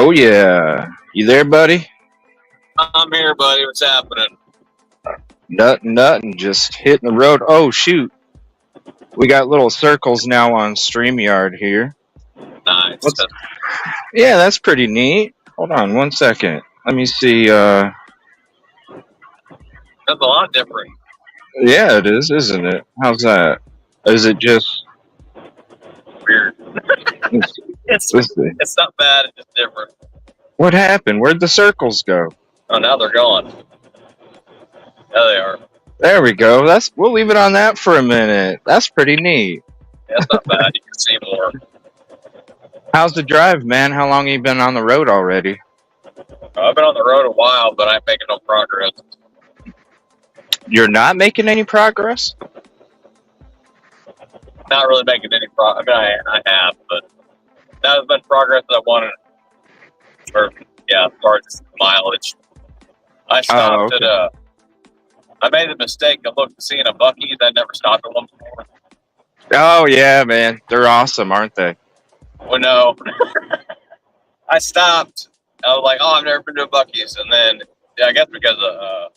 Oh yeah, you there, buddy? I'm here, buddy. What's happening? Nothing. Just hitting the road. Oh shoot, we got little circles now on Streamyard here. Nice. What's? Yeah, that's pretty neat. Hold on 1 second. Let me see. That's a lot different. Yeah, it is, isn't it? How's that? Is it just? Weird. Let's It's see. it's not bad. It's just different. What happened? Where'd the circles go? Oh, now they're gone. There they are. There we go. We'll leave it on that for a minute. That's pretty neat. Yeah, it's not bad. You can see more. How's the drive, man? How long have you been on the road already? I've been on the road a while, but I'm making no progress. You're not making any progress? Not really making any progress. I mean, I have, but not as much progress as I wanted. Or, yeah, as far as mileage. I stopped at I made the mistake of seeing a Buc-ee's. I never stopped at one before. Oh yeah, man, they're awesome, aren't they? Well, no. I stopped. I was like, "Oh, I've never been to a Buc-ee's," and then I guess because of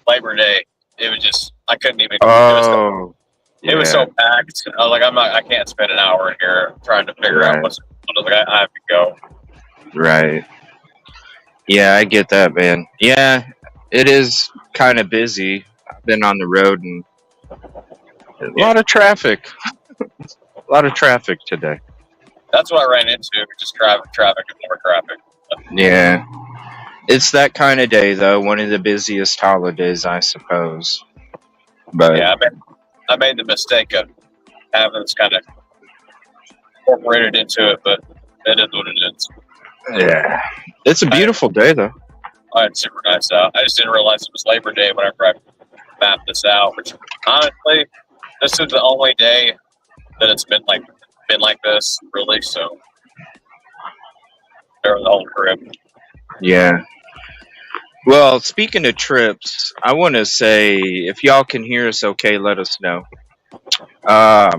Labor Day, it was just I couldn't even. Oh, it was so packed. I was like, I can't spend an hour in here trying to figure out what's. I was like, I have to go. Right. Yeah, I get that, man. Yeah, it is kind of busy. I've been on the road and a lot of traffic. A lot of traffic today. That's what I ran into. Just traffic, and more traffic. Yeah. It's that kind of day, though. One of the busiest holidays, I suppose. But yeah, I made the mistake of having this kind of incorporated into it, but it is what it is. Yeah. It's a beautiful day, though. It's super nice out. I just didn't realize it was Labor Day when I mapped this out, which honestly, this is the only day that it's been like this, really. So during the whole trip. Yeah. Well, speaking of trips, I want to say if y'all can hear us, okay, let us know. I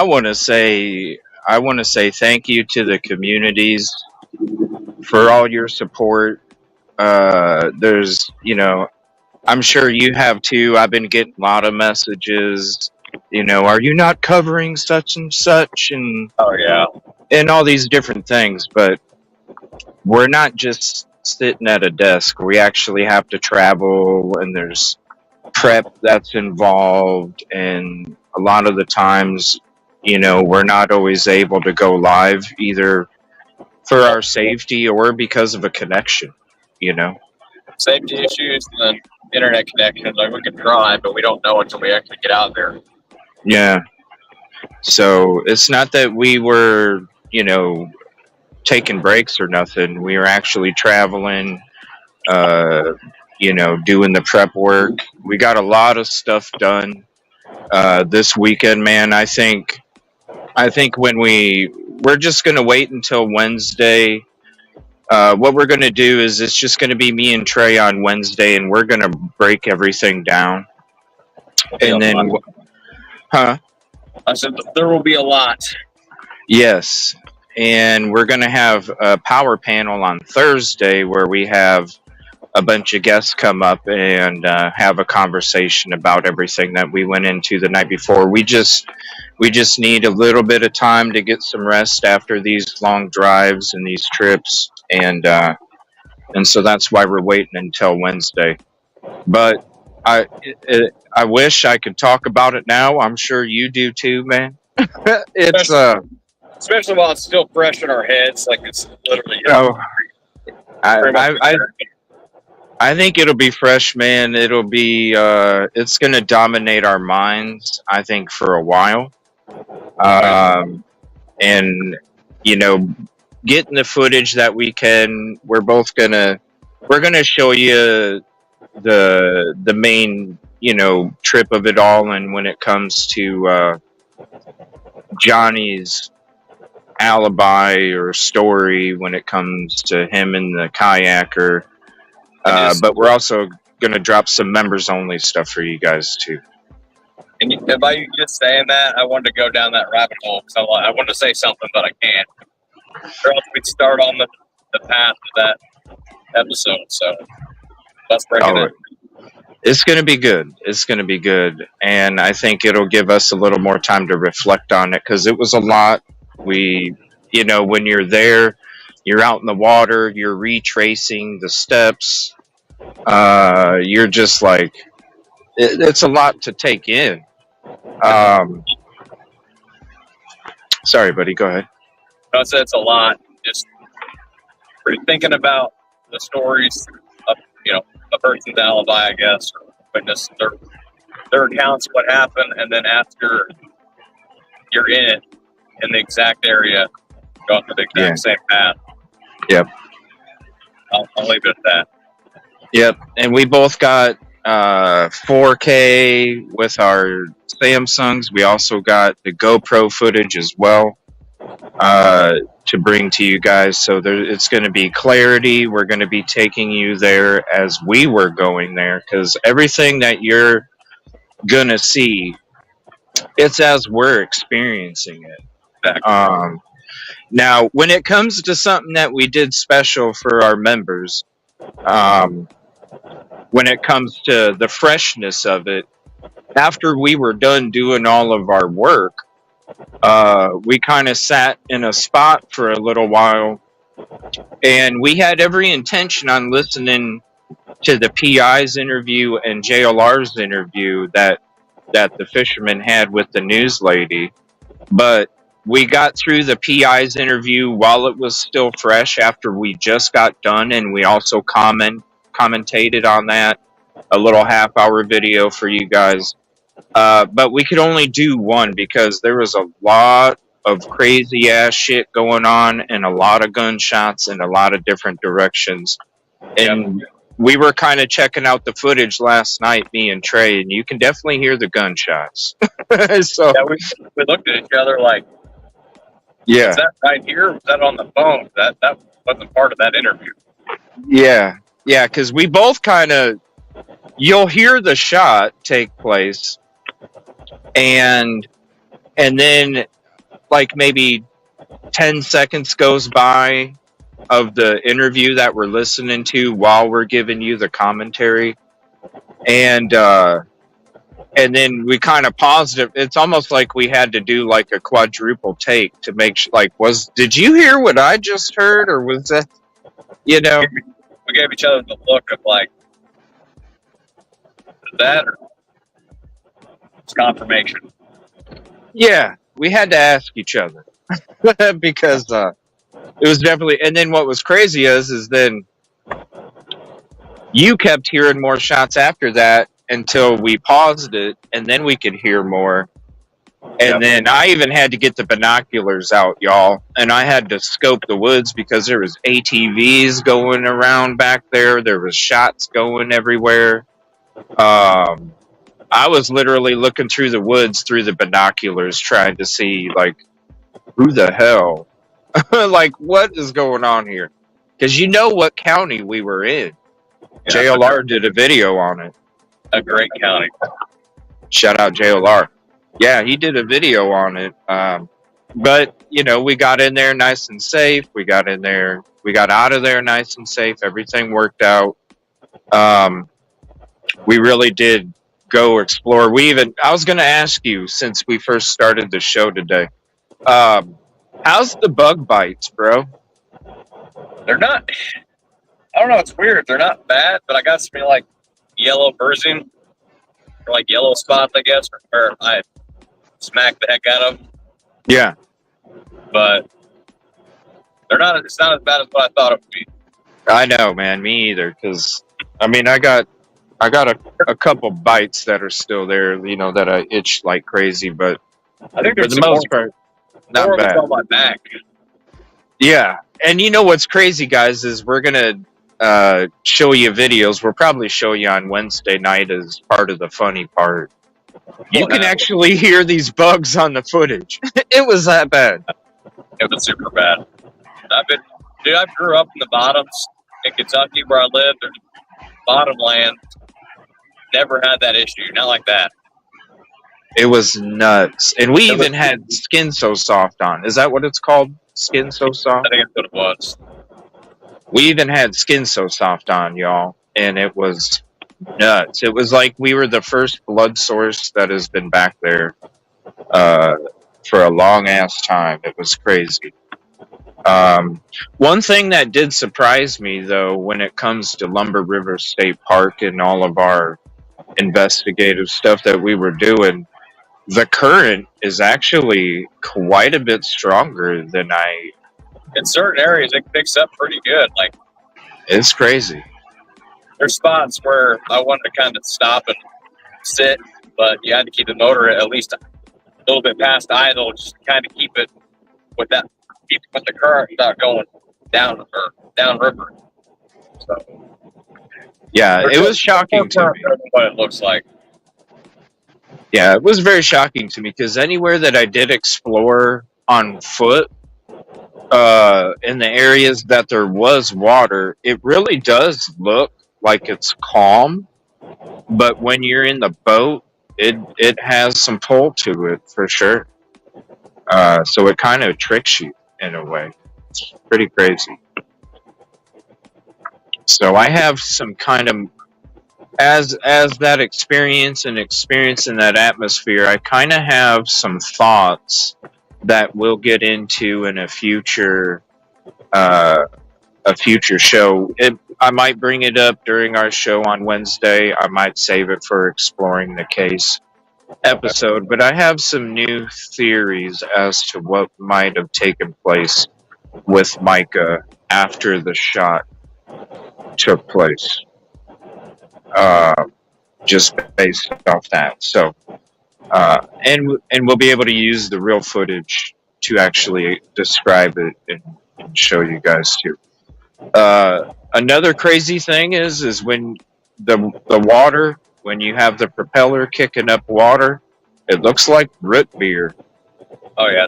want to say thank you to the communities for all your support. There's, I'm sure you have too. I've been getting a lot of messages. Are you not covering such and such, and oh yeah, and all these different things, but we're not just sitting at a desk. We actually have to travel, and there's prep that's involved, and a lot of the times, we're not always able to go live either for our safety or because of a connection, Safety issues and then internet connection. Like we can try, but we don't know until we actually get out there. Yeah. So it's not that we were, taking breaks or nothing. We were actually traveling, doing the prep work. We got a lot of stuff done this weekend, man. I think when we're just gonna wait until Wednesday. What we're gonna do is it's just gonna be me and Trey on Wednesday, and we're gonna break everything down. And then, huh? I said there will be a lot. Yes. And we're going to have a power panel on Thursday where we have a bunch of guests come up and have a conversation about everything that we went into the night before. We just need a little bit of time to get some rest after these long drives and these trips, and so that's why we're waiting until Wednesday. But I wish I could talk about it now. I'm sure you do too, man. It's especially while it's still fresh in our heads, like it's literally. I think it'll be fresh, man. It'll be it's going to dominate our minds, I think, for a while. And getting the footage that we can, we're gonna show you the main trip of it all, and when it comes to Johnny's alibi or story when it comes to him and the kayaker, but we're also gonna drop some members only stuff for you guys too. And by you just saying that, I wanted to go down that rabbit hole because I wanted to say something, but I can't. Or else we'd start on the path of that episode. So let's break it in. It's going to be good. It's going to be good. And I think it'll give us a little more time to reflect on it because it was a lot. When you're there, you're out in the water, you're retracing the steps. You're just like, it's a lot to take in. Sorry, buddy, go ahead. I said it's a lot. Just thinking about the stories of, a person's alibi, I guess, or witness their accounts of what happened, and then after you're in the exact area, going through the exact same path. Yep. I'll leave it at that. Yep, and we both got 4K with our Samsungs. We also got the GoPro footage as well to bring to you guys. So it's going to be clarity. We're going to be taking you there as we were going there because everything that you're going to see, it's as we're experiencing it. Exactly. Now, when it comes to something that we did special for our members, when it comes to the freshness of it, after we were done doing all of our work, we kind of sat in a spot for a little while, and we had every intention on listening to the PI's interview and JLR's interview that the fisherman had with the news lady, but we got through the PI's interview while it was still fresh after we just got done, and we also commentated on that, a little half-hour video for you guys. But we could only do one because there was a lot of crazy ass shit going on and a lot of gunshots in a lot of different directions. And we were kind of checking out the footage last night, me and Trey, and you can definitely hear the gunshots. So we looked at each other like, is that right here? Was that on the phone? That wasn't part of that interview. Yeah, because we both kind of, you'll hear the shot take place, and then like maybe 10 seconds goes by of the interview that we're listening to while we're giving you the commentary, and then we kind of paused it. It's almost like we had to do like a quadruple take to make sure, like, did you hear what I just heard, or was that, we gave each other the look of like, is that or it's confirmation? Yeah, we had to ask each other because it was definitely. And then what was crazy is then you kept hearing more shots after that until we paused it, and then we could hear more. And then I even had to get the binoculars out, y'all, and I had to scope the woods because there was ATVs going around back there. There was shots going everywhere. I was literally looking through the woods through the binoculars trying to see, like, who the hell? Like, what is going on here? Because you know what county we were in. Yeah, JLR did a video on it. A great county. Shout out JLR. Yeah, he did a video on it. But, we got in there nice and safe. We got out of there nice and safe. Everything worked out. We really did go explore. I was going to ask you, since we first started the show today, how's the bug bites, bro? They're not, I don't know, it's weird. They're not bad, but I got some like yellow bursing, or like yellow spots, I guess, where I smacked the heck out of them. Yeah. But it's not as bad as what I thought it would be. I know, man, me either, because, I got a couple bites that are still there, that I itch like crazy, but I think for the most part, not bad. On my back. Yeah, and you know what's crazy, guys, is we're gonna show you videos. We'll probably show you on Wednesday night as part of the funny part. You can actually hear these bugs on the footage. It was that bad. It was super bad. I grew up in the bottoms in Kentucky where I lived. There's bottom land. Never had that issue. Not like that. It was nuts. And we even had Skin So Soft on. Is that what it's called? Skin So Soft? I think that's what it was. We even had Skin So Soft on, y'all, and it was nuts. It was like we were the first blood source that has been back there uh, for a long ass time. It was crazy. One thing that did surprise me, though, when it comes to Lumber River State Park and all of our investigative stuff that we were doing, the current is actually quite a bit stronger than I. In certain areas, it picks up pretty good. Like, It's crazy. there's spots where I wanted to kind of stop and sit, but you had to keep the motor at least a little bit past idle, just to kind of keep it with the current not going down river. So Yeah, it was shocking to me. What it looks like. Yeah, it was very shocking to me because anywhere that I did explore on foot, in the areas that there was water, it really does look like it's calm. But when you're in the boat, it has some pull to it for sure. So it kind of tricks you in a way. It's pretty crazy. So I have some kind of as that experience and experience in that atmosphere, I kind of have some thoughts that we'll get into in a future show. I might bring it up during our show on Wednesday. I might save it for exploring the case episode, but I have some new theories as to what might have taken place with Mica after the shot took place. Just based off that. So, and we'll be able to use the real footage to actually describe it and show you guys too. Another crazy thing is when the water, when you have the propeller kicking up water, it looks like root beer. Oh yeah,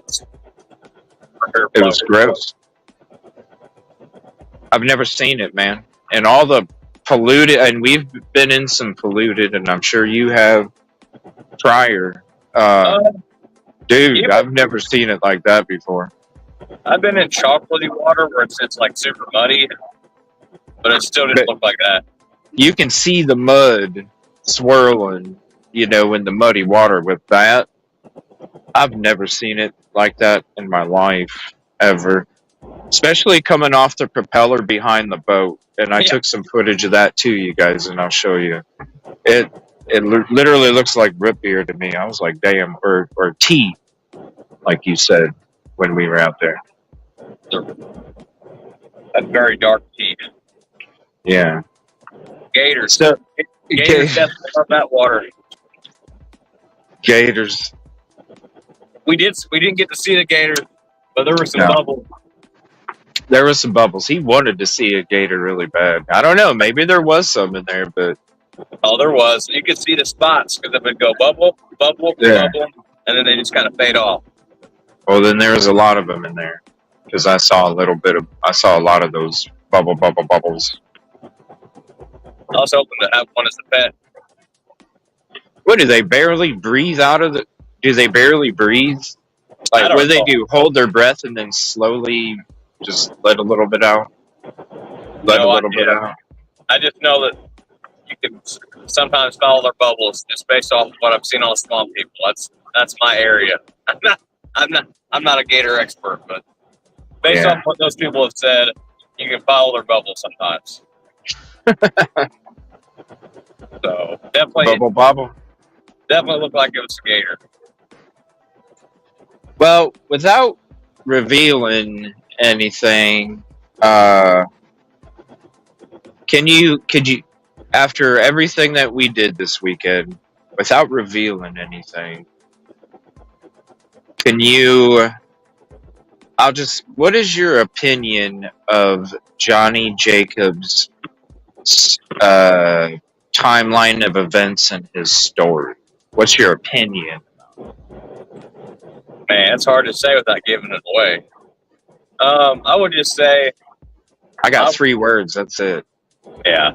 it was gross. I've never seen it, man. And all the polluted, and we've been in some polluted, and I'm sure you have prior. Dude, I've never seen it like that before. I've been in chocolatey water where it's like super muddy, but it still didn't look like that. You can see the mud swirling, in the muddy water with that. I've never seen it like that in my life, ever. Especially coming off the propeller behind the boat. And I took some footage of that too, you guys, and I'll show you. It literally looks like root beer to me. I was like, damn, or tea, like you said when we were out there. That's very dark tea. Yeah. Gators. So, Gators definitely love that water. Gators. We didn't get to see the gators, but there were some bubbles. There was some bubbles. He wanted to see a gator really bad. I don't know. Maybe there was some in there, but there was. You could see the spots because it would go bubble, bubble, bubble, and then they just kind of fade off. Well, then there was a lot of them in there because I saw a lot of those bubbles. I was hoping to have one as a pet. What do they barely breathe out of the? Do they barely breathe? Like what do they do? Hold their breath and then slowly just let a little bit out. Let a little bit out. I just know that you can sometimes follow their bubbles just based off of what I've seen on the swamp people. That's my area. I'm not a gator expert, but based off what those people have said, you can follow their bubbles sometimes. So definitely bubble. Definitely looked like it was a gator. Well, without revealing anything, could you, after everything that we did this weekend, without revealing anything, what is your opinion of Johnny Jacobs' timeline of events and his story? What's your opinion? Man, it's hard to say without giving it away. I would just say... I got 3 words, that's it. Yeah.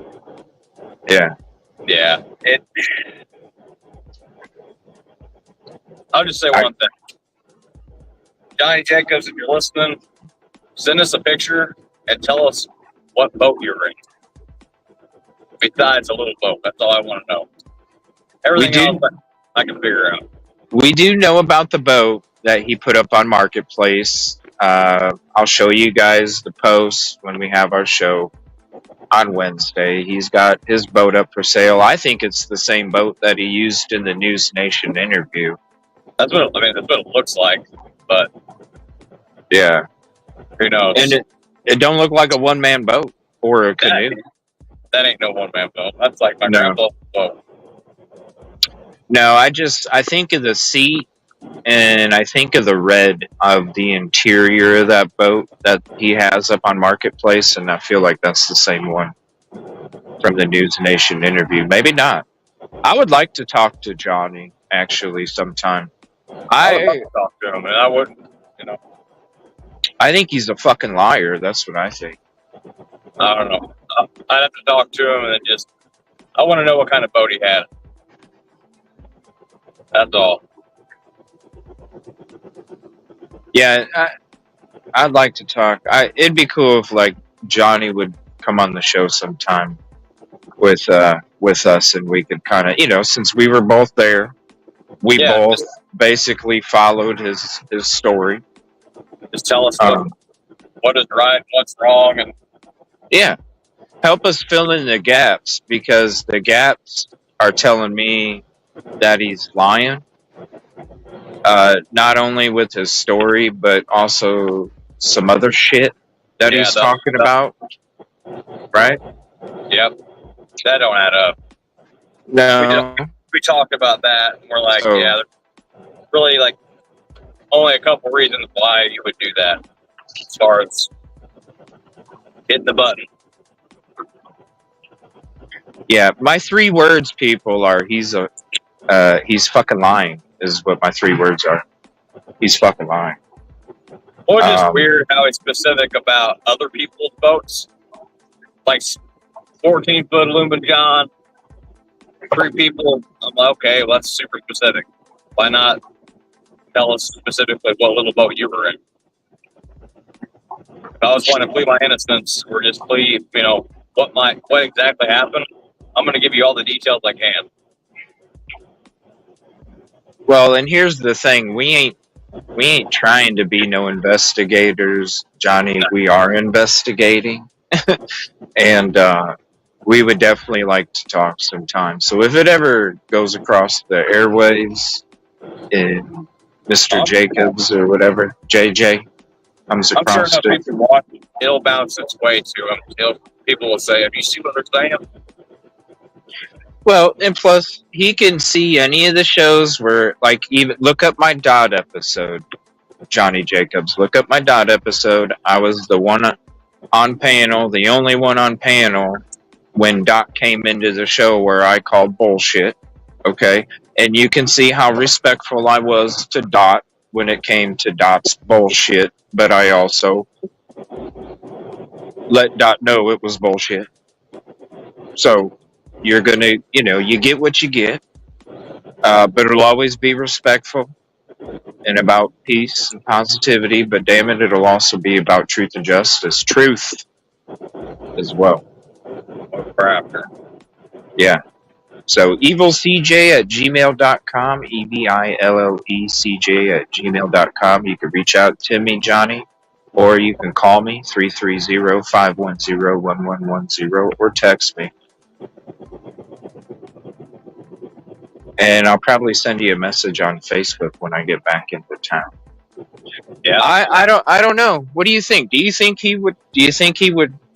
Yeah. Yeah. I'll just say one thing. Johnny Jacobs, if you're listening, send us a picture and tell us what boat you're in. Besides a little boat, that's all I want to know. Everything else I can figure out. We do know about the boat that he put up on Marketplace. I'll show you guys the post when we have our show on Wednesday. He's got his boat up for sale. I think it's the same boat that he used in the News Nation interview. That's what that's what it looks like, but yeah, who knows? And it don't look like a one-man boat or a canoe. That ain't no one-man boat. That's like my grandpa's boat. No, I think of the seat, and I think of the red of the interior of that boat that he has up on Marketplace, and I feel like that's the same one from the News Nation interview. Maybe not. I would like to talk to Johnny, actually, sometime. I would love to talk to him, and I wouldn't, I think he's a fucking liar. That's what I think. I don't know. I'd have to talk to him, and then I want to know what kind of boat he had. That's all. Yeah, I'd like to talk. It'd be cool if like Johnny would come on the show sometime with us, and we could kind of, since we were both there, we both basically followed his story. Just tell us what is right, what's wrong, and help us fill in the gaps, because the gaps are telling me that he's lying. Not only with his story, but also some other shit that he's talking about. Right? Yep. That don't add up. No. We talked about that, and we're like, there's really like only a couple reasons why you would do that. As far as hitting the button. Yeah, my 3 words, people, are he's fucking lying, is what my 3 words are. He's fucking lying. Or just weird how he's specific about other people's boats. Like 14-foot aluminum John, 3 people. I'm like, okay, well, that's super specific. Why not tell us specifically what little boat you were in? If I was wanting to plead my innocence, or just plead, what exactly happened, I'm going to give you all the details I can. Well, and here's the thing: we ain't trying to be no investigators, Johnny. We are investigating, and we would definitely like to talk sometime. So if it ever goes across the airwaves, in Mr. Jacobs or whatever, JJ comes across it. I'm sure it'll bounce its way to him. People will say, "Have you seen what they're saying?" Well, and plus, he can see any of the shows where, like, even look up my Dot episode, Johnny Jacobs. Look up my Dot episode. I was the one on panel, the only one on panel when Dot came into the show where I called bullshit. Okay, and you can see how respectful I was to Dot when it came to Dot's bullshit, but I also let Dot know it was bullshit. So you're gonna, you get what you get, but it'll always be respectful and about peace and positivity. But damn it, it'll also be about truth and justice, truth as well. Yeah. So evilcj@gmail.com, EVILLECJ@gmail.com. You can reach out to me, Johnny, or you can call me 330-510-1110, or text me. And I'll probably send you a message on Facebook when I get back into town. Yeah. I don't know. What do you think? Do you think he would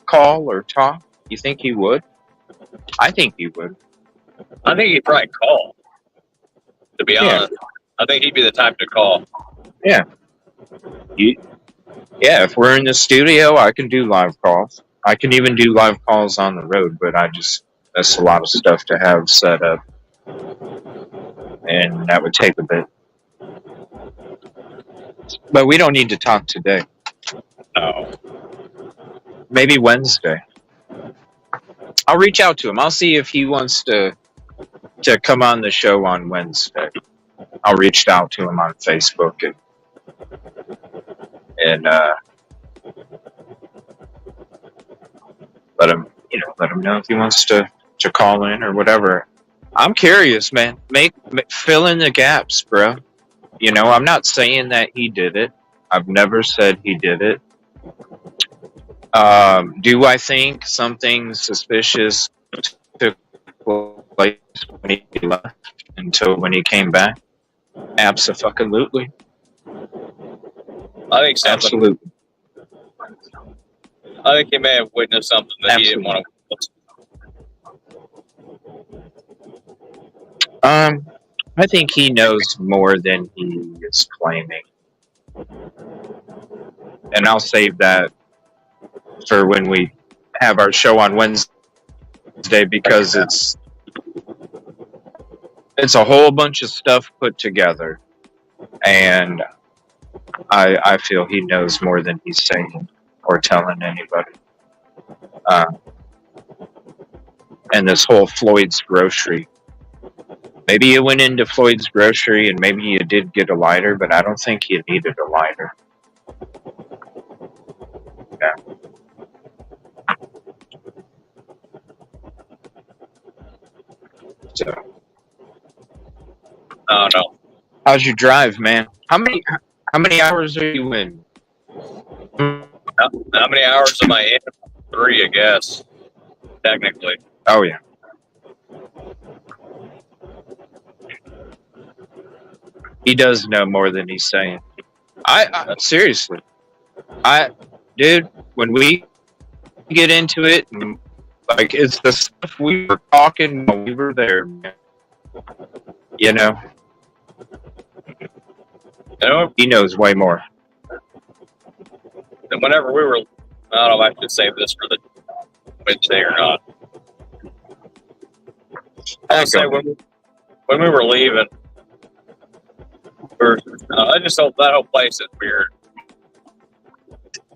call or talk? Do you think he would? I think he would. I think he'd probably call. To be honest, I think he'd be the type to call. Yeah. If we're in the studio, I can do live calls. I can even do live calls on the road, but that's a lot of stuff to have set up. And that would take a bit. But we don't need to talk today. No. Maybe Wednesday. I'll reach out to him. I'll see if he wants to come on the show on Wednesday. I'll reach out to him on Facebook and let him know if he wants to call in or whatever. I'm curious, man. Fill in the gaps, bro. I'm not saying that he did it. I've never said he did it. Do I think something suspicious took place when he left until when he came back? Absolutely. I think something. Absolutely. I think he may have witnessed something that he didn't want to witness. I think he knows more than he is claiming. And I'll save that for when we have our show on Wednesday, because it's a whole bunch of stuff put together, and I feel he knows more than he's saying or telling anybody. And this whole Floyd's grocery. Maybe you went into Floyd's grocery and maybe you did get a lighter, but I don't think you needed a lighter. Yeah. So. I don't know. How's your drive, man? How many hours are you in? How many hours am I in? 3, I guess. Technically. Oh yeah. He does know more than he's saying. I seriously. Dude, when we get into it, like, it's the stuff we were talking when we were there, man. He knows way more. And whenever we were, I don't know if I should save this for the Wednesday or not. I'll say when we were leaving, I just hope that whole place is weird.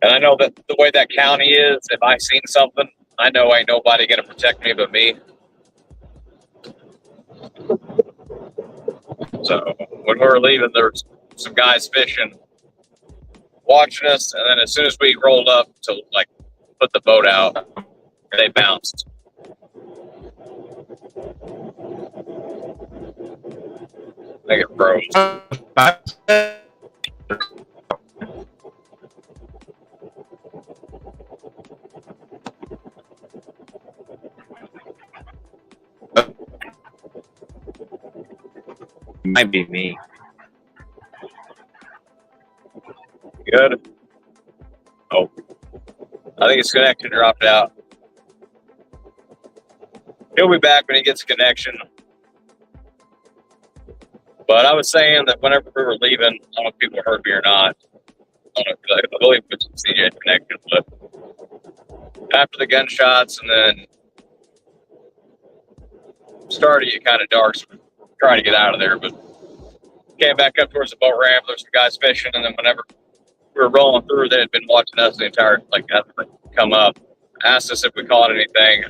And I know that the way that county is, if I seen something, I know ain't nobody going to protect me but me. So when we were leaving, there was some guys fishing, watching us, and then as soon as we rolled up to put the boat out, they bounced. I think it froze. Might be me. Good. Oh, I think his connection dropped out. He'll be back when he gets a connection. But I was saying that whenever we were leaving, I don't know if people heard me or not. I believe it was a CJ connection, but after the gunshots and then started to get kind of dark, so we were trying to get out of there, but came back up towards the boat ramp. There's some guys fishing, and then whenever we were rolling through, they had been watching us the entire, as they come up. Asked us if we caught anything.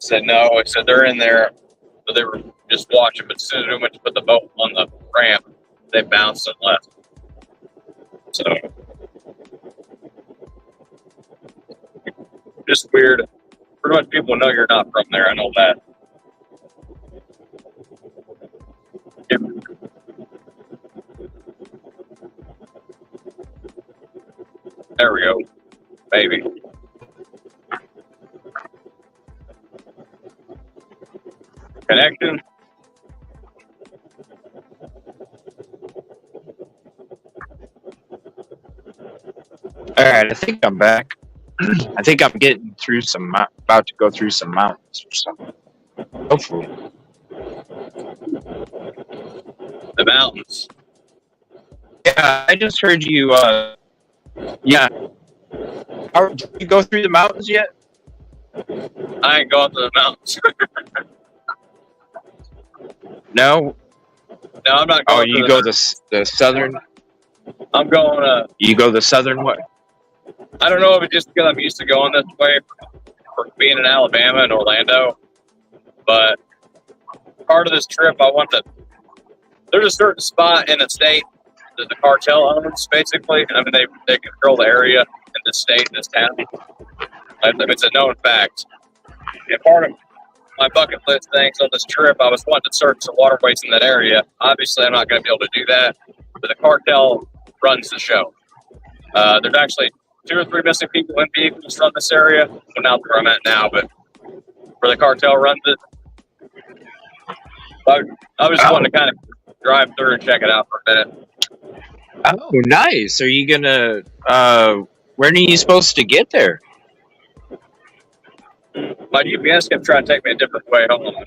Said no. I said they're in there. So they were just watching, but as soon as we went to put the boat on the ramp, they bounced and left. So, just weird. Pretty much people know you're not from there. I know that. Yeah. There we go. Maybe. Connection. All right, I think I'm back. I think I'm getting through about to go through some mountains or something. Hopefully. The mountains. Yeah, I just heard you. Yeah. Did you go through the mountains yet? I ain't going to the mountains. No. No, I'm not going. Oh, you go the southern. I'm going. You go the southern way. I don't know if it's just because I'm used to going this way for being in Alabama and Orlando, but part of this trip, I want to. There's a certain spot in the state that the cartel owns, basically. I mean, they control the area in this state, in this town. It's a known fact. And part of my bucket list things on this trip, I was wanting to search the waterways in that area. Obviously, I'm not going to be able to do that, but the cartel runs the show. There's actually 2 or 3 missing people in vehicles from this area. Well, not where I'm at now, but where the cartel runs it. I was just wanting to kind of drive through and check it out for a minute. Oh, nice. Are you gonna? When are you supposed to get there? My GPS kept trying to take me a different way. Hold on.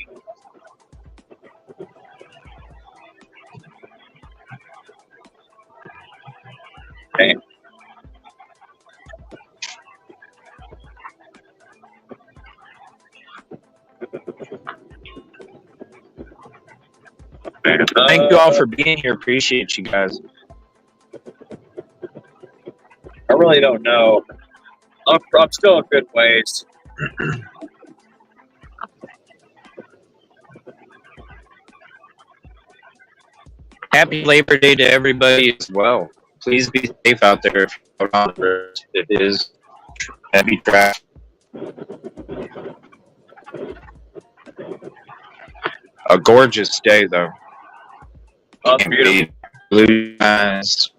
Okay. Thank you all for being here. Appreciate you guys. I really don't know. I'm still a good ways. Happy Labor Day to everybody as well. Please be safe out there if you're out on the road. It is heavy traffic. A gorgeous day, though. Oh, it's beautiful. Blue skies,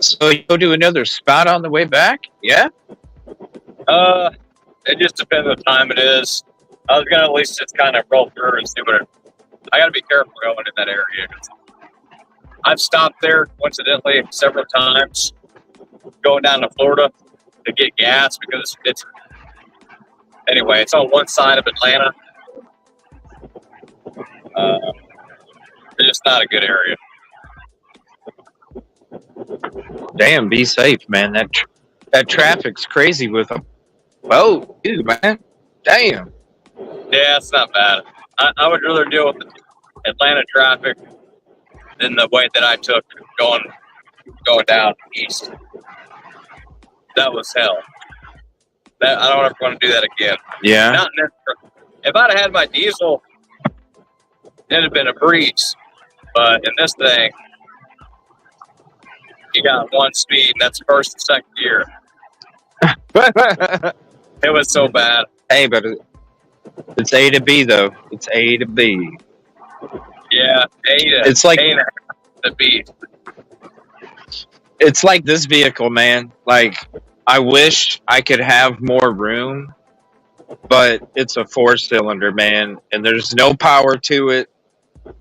So you go to another spot on the way back? Yeah? It just depends what time it is. I was gonna at least just kind of roll through and see what it. I gotta be careful going in that area. I've stopped there coincidentally several times going down to Florida to get gas because it's anyway, it's on one side of Atlanta. It's just not a good area. Damn, be safe, man. That traffic's crazy with them. Oh, dude, man. Damn. Yeah, it's not bad. I would rather deal with the Atlanta traffic than the way that I took going down east. That was hell. I don't ever want to do that again. Yeah. Not if I'd have had my diesel, it'd have been a breeze. But in this thing, you got one speed, and that's first and second gear. It was so bad. Hey, but it's A to B, though. It's A to B. Yeah, it's like the B. It's like this vehicle, man. Like, I wish I could have more room, but it's a 4-cylinder, man, and there's no power to it.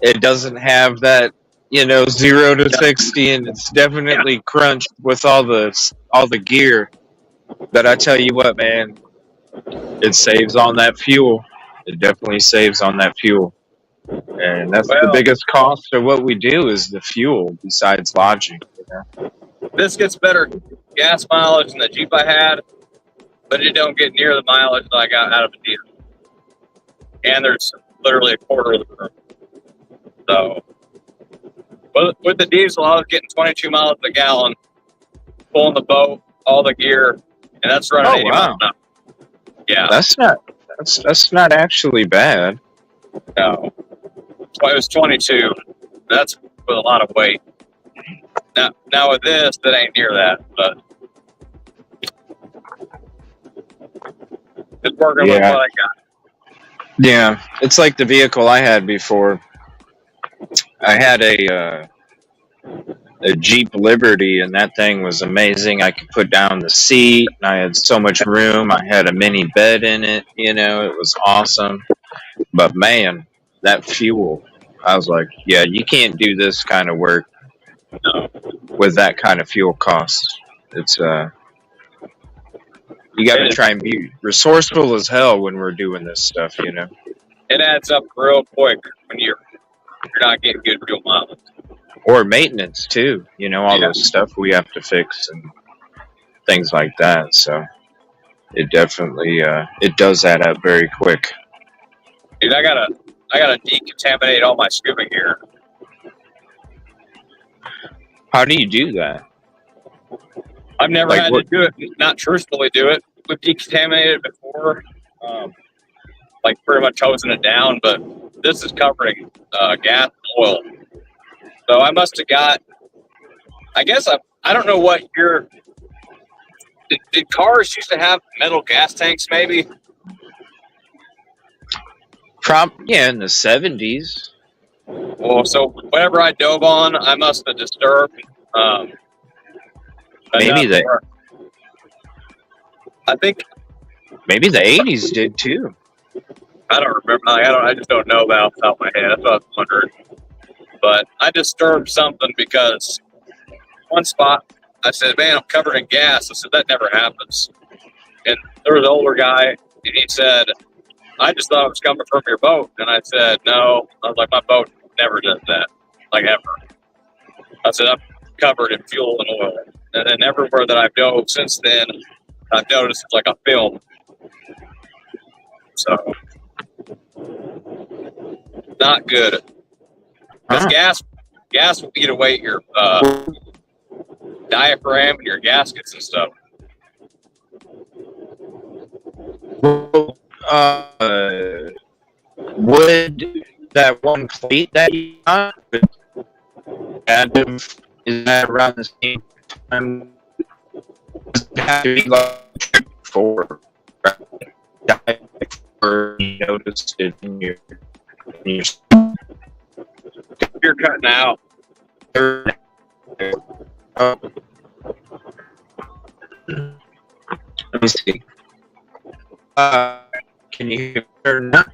It doesn't have that, 0 to 60, and it's definitely crunched with all the gear. But I tell you what, man, it saves on that fuel. It definitely saves on that fuel. And that's the biggest cost of what we do is the fuel, besides lodging. This gets better gas mileage than the Jeep I had, but it don't get near the mileage that I got out of the diesel. And there's literally a quarter of the room. So, with the diesel, I was getting 22 miles a gallon, pulling the boat, all the gear, and that's running 80 miles an hour. Yeah, that's not actually bad. No, it was 22. That's with a lot of weight. Now with this, that ain't near that, but it's working with what I got. Yeah, it's like the vehicle I had before. I had a Jeep Liberty, and that thing was amazing. I could put down the seat, and I had so much room. I had a mini bed in it. It was awesome. But man, that fuel, I was like, yeah, you can't do this kind of work with that kind of fuel cost. It's you got to try and be resourceful as hell when we're doing this stuff. It adds up real quick when you're not getting good fuel mileage. Or maintenance too, all those stuff we have to fix and things like that. So it definitely it does add up very quick. Dude, I gotta decontaminate all my scuba gear. How do you do that? I've never had to do it, not truthfully do it. We've decontaminated it before. like pretty much hosing it down, but this is covering gas and oil. So I must have got, I guess I don't know what year. Did cars used to have metal gas tanks maybe? Yeah, in the 70s. Well, so whatever I dove on, I must have disturbed. Maybe I think maybe the 80s did too. I don't remember. I just don't know that off the top of my head. That's what I was wondering. But I disturbed something because one spot I said, "Man, I'm covered in gas." I said, "That never happens." And there was an older guy, and he said, "I just thought it was coming from your boat." And I said, "No." I was like, "My boat never does that, like ever." I said, "I'm covered in fuel and oil." And then everywhere that I've dove since then, I've noticed it's like a film. So, not good. Because gas will eat away your diaphragm and your gaskets and stuff. Would that one plate that you got, is that around the same time? Does it have to be like for you noticed it in your You're cutting out. Let me see. Can you hear me now?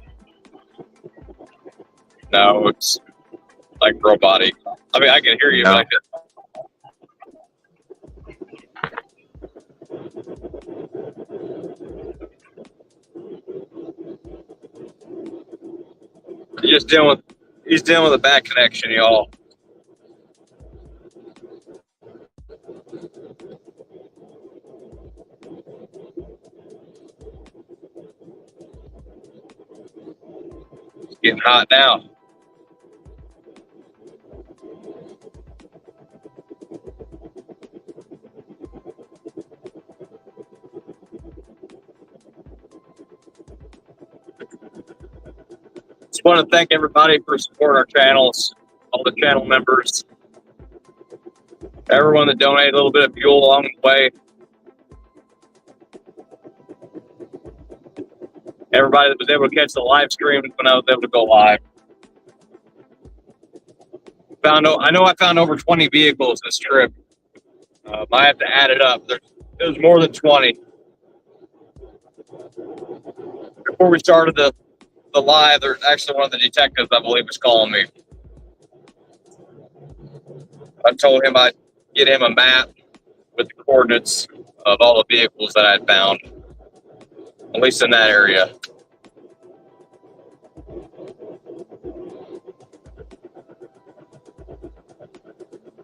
No, it's like robotic. I mean, I can hear you, No. but I can. He's dealing with a bad connection, y'all. It's getting hot now. Just want to thank everybody for supporting our channels, all the channel members, everyone that donated a little bit of fuel along the way, everybody that was able to catch the live stream when I was able to go live. I know I found over 20 vehicles this trip. I have to add it up. There's more than 20. Before we started the live, there's actually one of the detectives, I believe, was calling me. I told him I'd get him a map with the coordinates of all the vehicles that I'd found, at least in that area.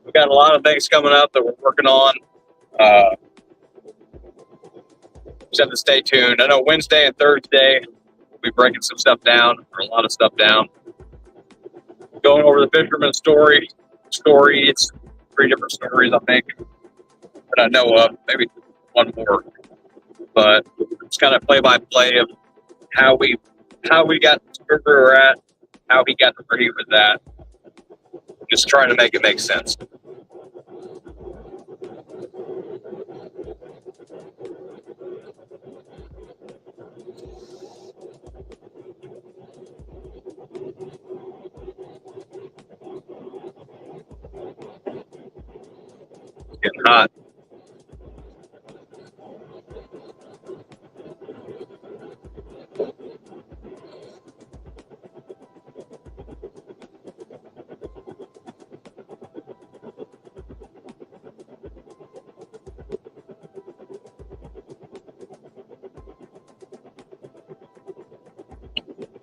We've got a lot of things coming up that we're working on. Just have to stay tuned. I know Wednesday and Thursday we'll be breaking some stuff down, or a lot of stuff down. Going over the fisherman story. It's 3 different stories, I think, that I know of. Maybe one more. But it's kind of play-by-play of how we got to where we were at, how he got to where he was at. Just trying to make it make sense. It's getting hot.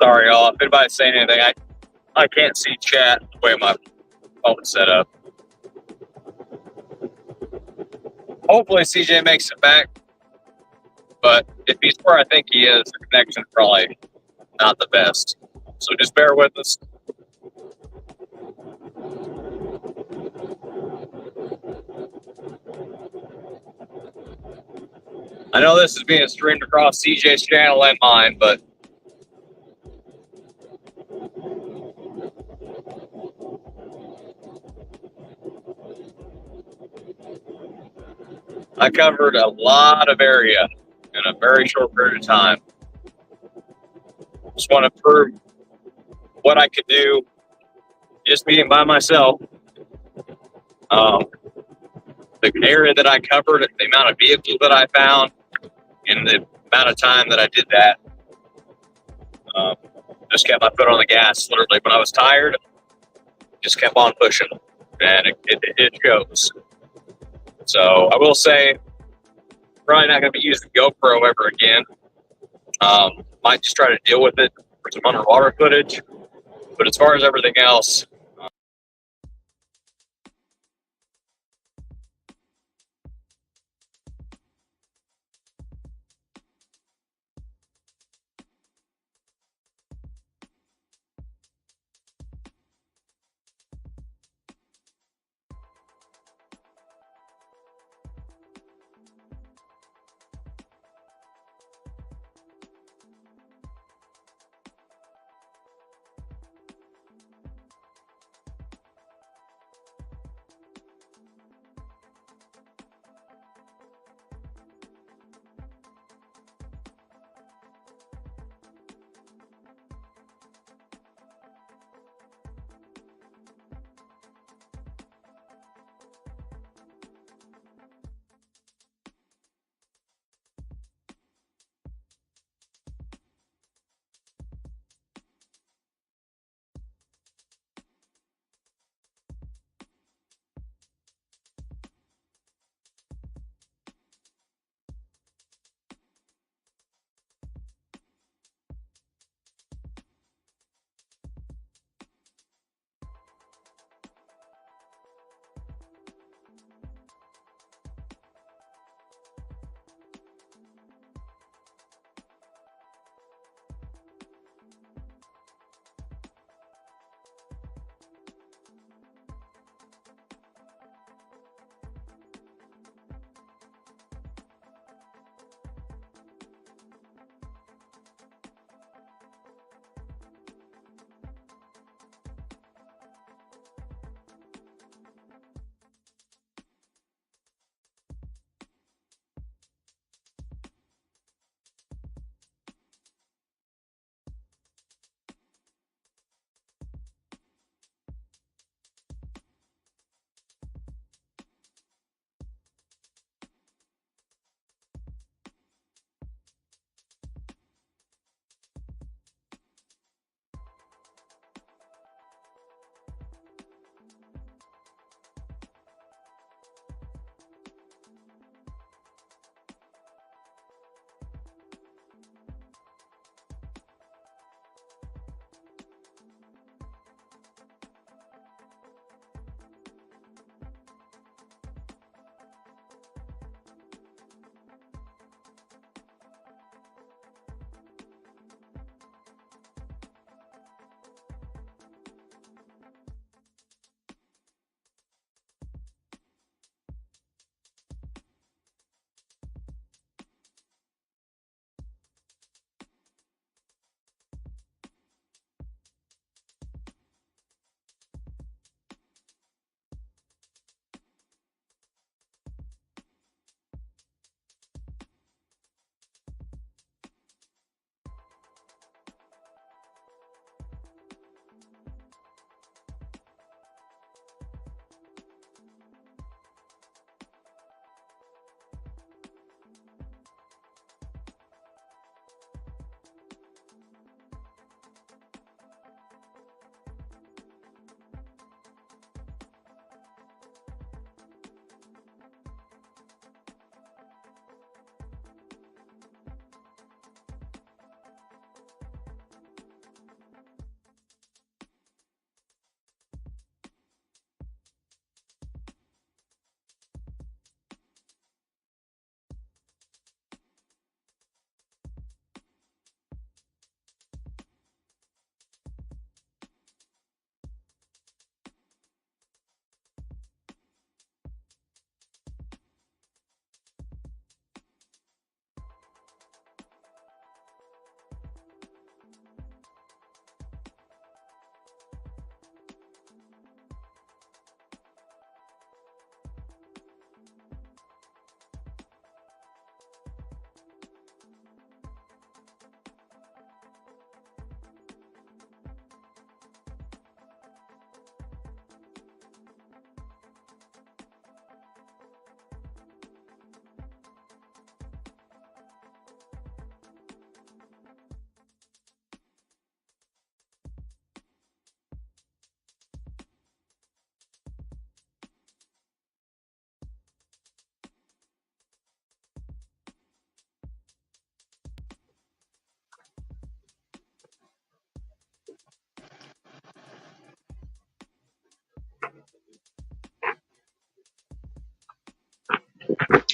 Sorry, y'all. If anybody's saying anything, I can't see chat the way my phone is set up. Hopefully CJ makes it back. But if he's where I think he is, the connection's probably not the best. So just bear with us. I know this is being streamed across CJ's channel and mine, but I covered a lot of area in a very short period of time. Just want to prove what I could do just being by myself. The area that I covered, the amount of vehicles that I found, and the amount of time that I did that, just kept my foot on the gas. Literally, when I was tired, just kept on pushing, and it shows. So I will say, probably not going to be using GoPro ever again. Might just try to deal with it for some underwater footage. But as far as everything else,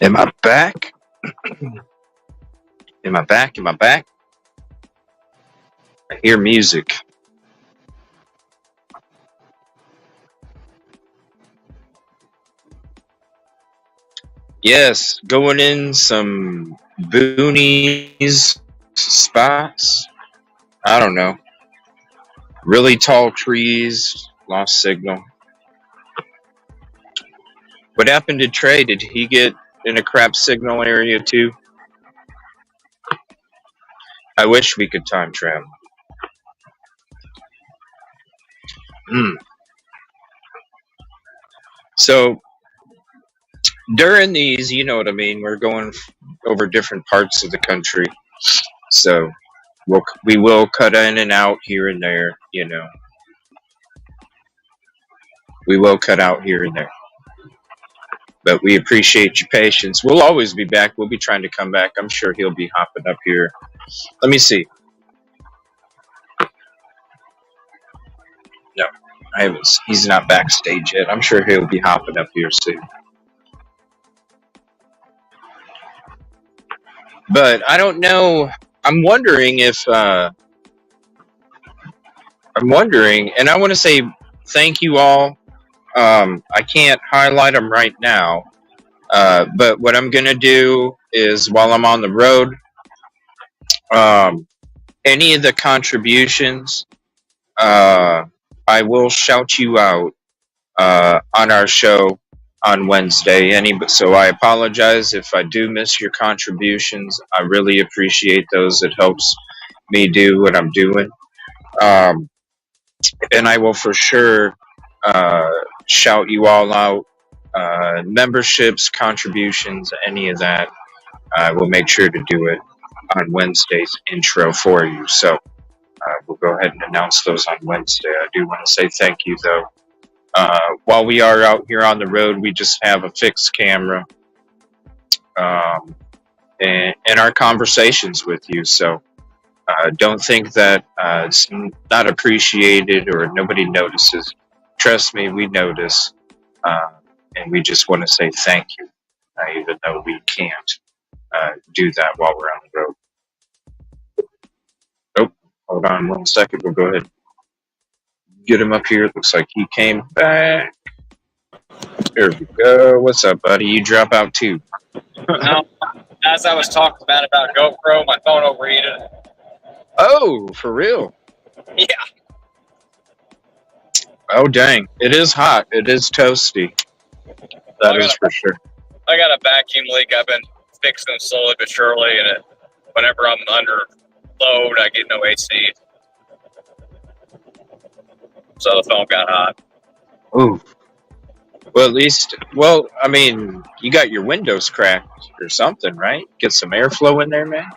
Am I back? Am I back? Am I back? I hear music. Yes, going in some boonies spots. I don't know. Really tall trees, lost signal. What happened to Trey? Did he get in a crap signal area too? I wish we could time travel. Mm. So during these, you know what I mean, we're going over different parts of the country. So we will cut in and out here and there, you know. We will cut out here and there. But we appreciate your patience. We'll always be back. We'll be trying to come back. I'm sure he'll be hopping up here. Let me see. No, I haven't. He's not backstage yet. I'm sure he'll be hopping up here soon. But I don't know. I'm wondering if. I'm wondering, and I want to say thank you all. I can't highlight them right now. But what I'm gonna do is while I'm on the road, any of the contributions, I will shout you out on our show on Wednesday. So I apologize if I do miss your contributions. I really appreciate those. It helps me do what I'm doing, and I will for sure shout you all out. Memberships, contributions, any of that. I will make sure to do it on Wednesday's intro for you. So we'll go ahead and announce those on Wednesday. I do want to say thank you, though. While we are out here on the road, we just have a fixed camera and our conversations with you. So don't think that it's not appreciated or nobody notices. Trust me, we notice. And we just want to say thank you, even though we can't do that while we're on the road. Oh, hold on 1 second. We'll go ahead and get him up here. It looks like he came back. There we go. What's up, buddy? You drop out too. No, as I was talking about GoPro, my phone overheated. Oh, for real? Yeah. Oh, dang. It is hot. It is toasty. That is for sure. I got a vacuum leak I've been fixing slowly but surely, and whenever I'm under load, I get no AC. So the phone got hot. Ooh. Well, at least, I mean, you got your windows cracked or something, right? Get some airflow in there, man?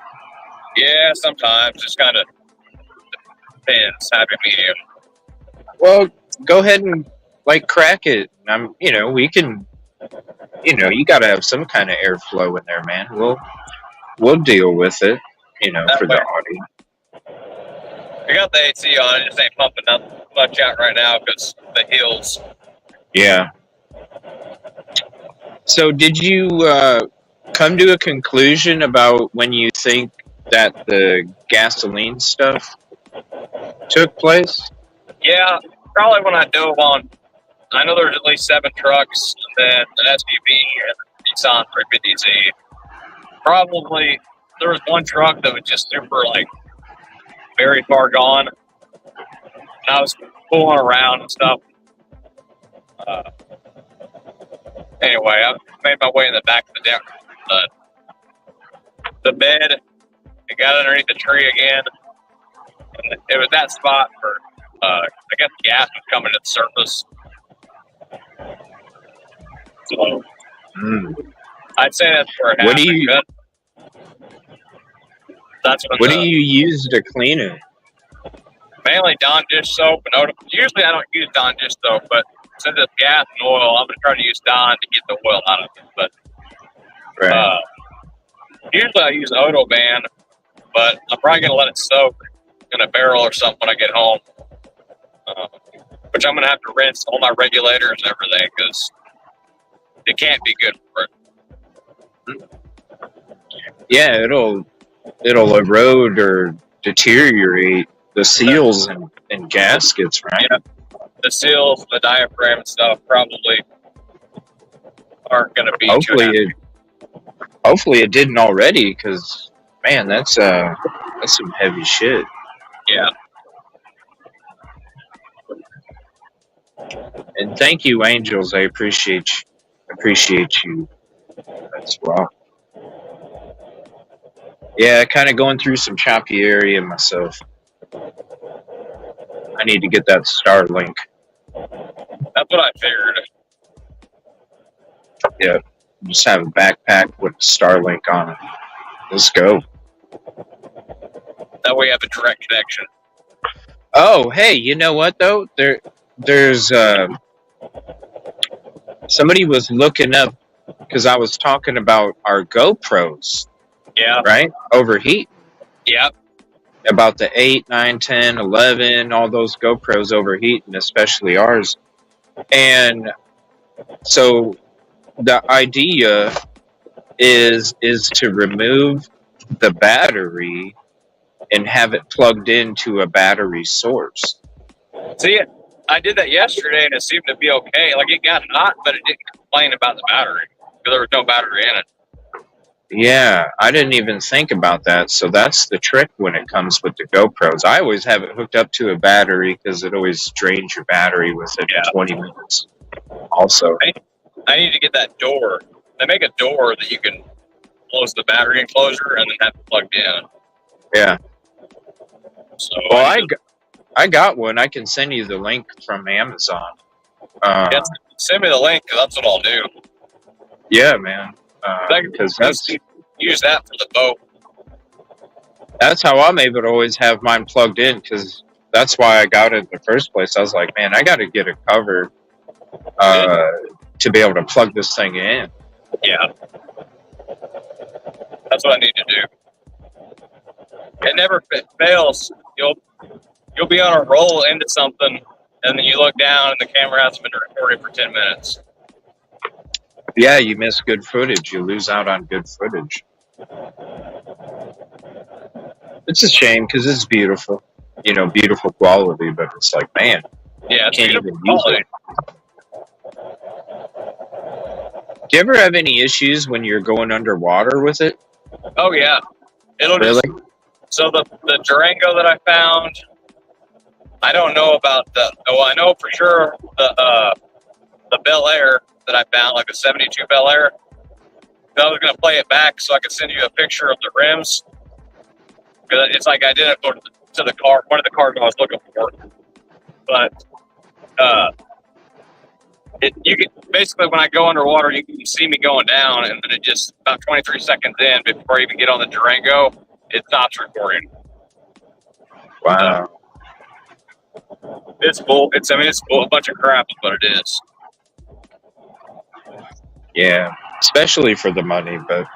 Yeah, sometimes. Just kind of depends. Happy medium. Well, go ahead and, crack it. We can, you got to have some kind of airflow in there, man. We'll deal with it, for the audio. I got the AC on. It just ain't pumping much out right now because the hills. Yeah. So did you come to a conclusion about when you think that the gasoline stuff took place? Yeah, probably when I dove on. I know there's at least 7 trucks, and then an SUV and a Nissan 350Z. Probably there was one truck that was just super, very far gone. And I was pulling around and stuff. Anyway, I made my way in the back of the bed. I got underneath the tree again. And it was that spot where I guess gas was coming to the surface. So I'd say that's where it happened. What do you use to clean it? Mainly Dawn dish soap and Odom. Usually I don't use Dawn dish soap, but since it's gas and oil, I'm going to try to use Dawn to get the oil out of it. But usually I use Odoban, but I'm probably going to let it soak in a barrel or something when I get home. Which I'm going to have to rinse all my regulators and everything because it can't be good for it. Yeah, it'll erode or deteriorate the seals and gaskets, right? Yeah, the seals, the diaphragm and stuff probably aren't going to be too happy. Hopefully it didn't already, because man, that's some heavy shit. Yeah. And thank you, Angels. I appreciate you as well. Yeah, kind of going through some choppy area myself. I need to get that Starlink. That's what I figured. Yeah, just have a backpack with Starlink on it. Let's go. That way you have a direct connection. Oh, hey, you know what though? There's somebody was looking up, because I was talking about our GoPros. Yeah. Right? Overheat. Yep. About the 8, 9, 10, 11, all those GoPros overheating, especially ours. And so the idea is to remove the battery and have it plugged into a battery source. See, I did that yesterday and it seemed to be okay. Like it got hot, but it didn't complain about the battery because there was no battery in it. Yeah, I didn't even think about that. So that's the trick when it comes with the GoPros. I always have it hooked up to a battery because it always drains your battery within 20 minutes. Also, I need to get that door. They make a door that you can close the battery enclosure and then have it plugged in. Yeah. So well, I got one. I can send you the link from Amazon. Send me the link because that's what I'll do. Yeah, man. Because use that for the boat. That's how I'm able to always have mine plugged in, because that's why I got it in the first place. I was like, man, I got to get a cover to be able to plug this thing in. Yeah. That's what I need to do. It never fails. You'll be on a roll into something, and then you look down and the camera hasn't been recorded for 10 minutes. Yeah, you miss good footage. You lose out on good footage. It's a shame because it's beautiful. Beautiful quality, but it's like, man, yeah, you can't even use it. Do you ever have any issues when you're going underwater with it? Oh, yeah. So the Durango that I found, I don't know about I know for sure the Bel Air that I found, like the 72 Bel Air. I was going to play it back so I could send you a picture of the rims. Because it's like identical to the car, one of the cars I was looking for. But you can basically, when I go underwater, you can see me going down, and then it just about 23 seconds in before I even get on the Durango, it stops recording. Wow. It's bull. It's bull, a bunch of crap is what it is. Yeah, especially for the money, but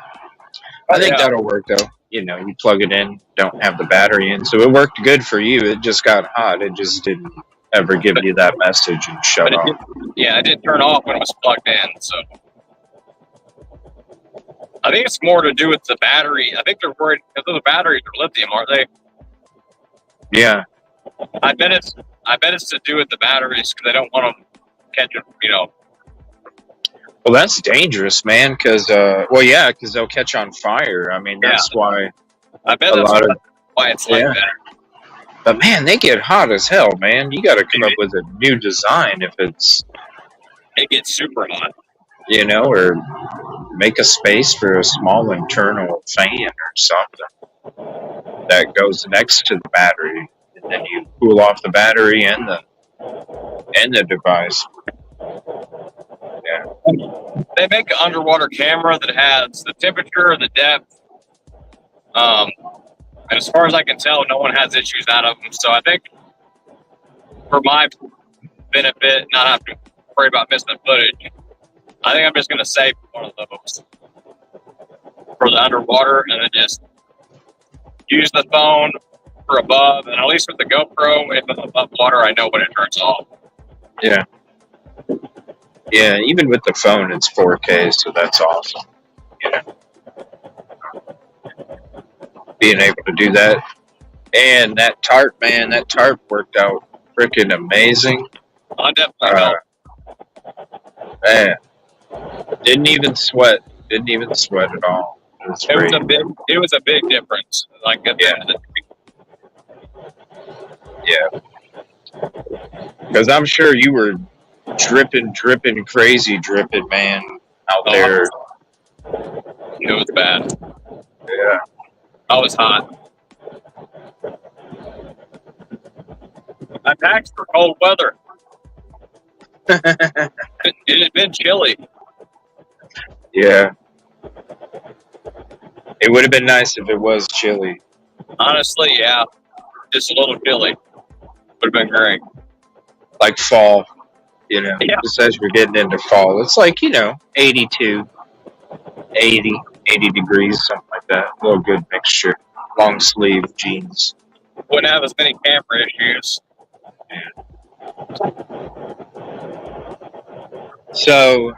I think that'll work though. You plug it in, don't have the battery in, so it worked good for you. It just got hot. It just didn't ever give you that message and shut off. It did turn off when it was plugged in. So I think it's more to do with the battery. I think they're worried because the batteries are lithium, aren't they? Yeah. I bet it's to do with the batteries because they don't want them catching. Well, that's dangerous, man. Because because they'll catch on fire. I mean, that's why. I bet that's why it's like that. But man, they get hot as hell, man. You got to come up with a new design if it gets super hot. Or make a space for a small internal fan or something that goes next to the battery, and then you cool off the battery and the device. Yeah. They make an underwater camera that has the temperature, the depth, and as far as I can tell, no one has issues out of them. So I think for my benefit, not have to worry about missing the footage, I think I'm just going to save one of those for the underwater and then just use the phone for above. And at least with the GoPro, if I'm above water, I know when it turns off. Yeah. Yeah, even with the phone, it's 4K, so that's awesome. You know, being able to do that. And that tarp, man, that tarp worked out freaking amazing. I definitely Man, didn't even sweat. Didn't even sweat at all. It was great. It was a big difference. Like Yeah. Because I'm sure you were dripping, crazy dripping, man, out there. It was bad. Yeah. I was hot. I packed for cold weather. It had been chilly. Yeah. It would have been nice if it was chilly. Honestly, yeah. Just a little chilly. Would have been great. Like fall, you know, just as you're getting into fall. It's like, 82, 80 degrees, something like that. A little good mixture. Long sleeve jeans. Wouldn't have as many camera issues. So,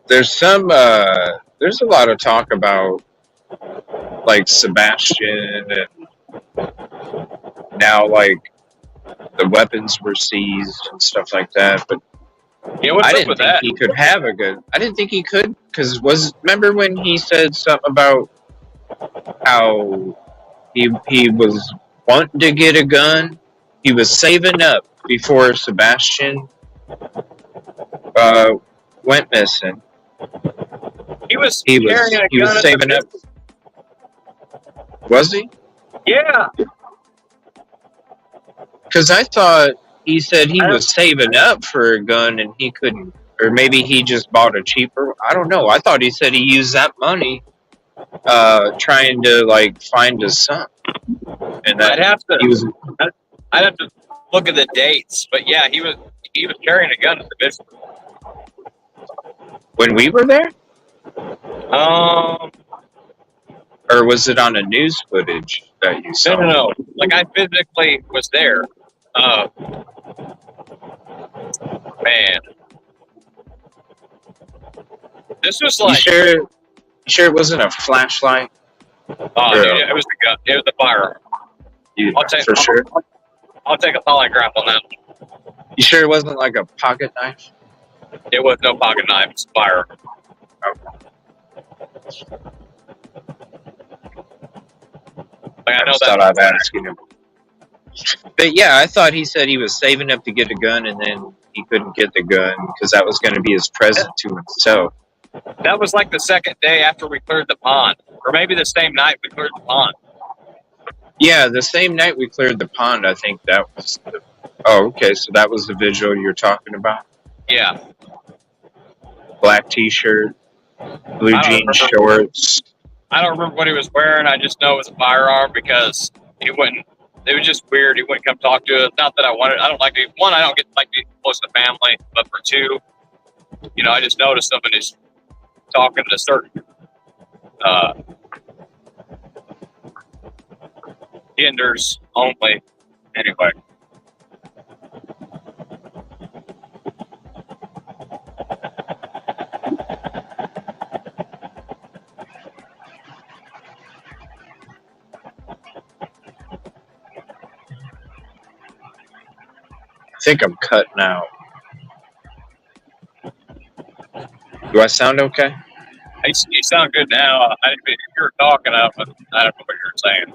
there's a lot of talk about like Sebastian, and now like the weapons were seized and stuff like that. But I didn't think he could have a gun. I didn't think he could, because remember when he said something about how he was wanting to get a gun? He was saving up before Sebastian went missing. He was saving up. Was he? Yeah. Because I thought he said he was saving up for a gun and he couldn't, or maybe he just bought a cheaper. I don't know. I thought he said he used that money trying to like find his son. And I'd have to look at the dates, but yeah, he was carrying a gun at the visit. When we were there? Or was it on a news footage that you saw? No. Like, I physically was there. Man. This was like... You sure it wasn't a flashlight? It was the gun. It was the firearm. Sure? I'll take a polygraph on that. You sure it wasn't like a pocket knife? It was no pocket knife. It's firearm. Okay. Like, I know thought I'd ask him. But yeah, I thought he said he was saving up to get a gun, and then he couldn't get the gun because that was going to be his present to himself. That was like the second day after we cleared the pond, or maybe the same night we cleared the pond. Yeah, the same night we cleared the pond, I think that was the... Oh, okay, so that was the visual you're talking about? Yeah. Black t-shirt, blue jean shorts. I don't remember what he was wearing. I just know it was a firearm because he wouldn't... It was just weird. He wouldn't come talk to us. Not that I wanted... I don't like to... One, I don't get like to be close to family, but for two, I just noticed somebody's talking to certain genders only. Anyway. I think I'm cutting out. Do I sound okay? You sound good now. If you were talking, I don't know what you were saying.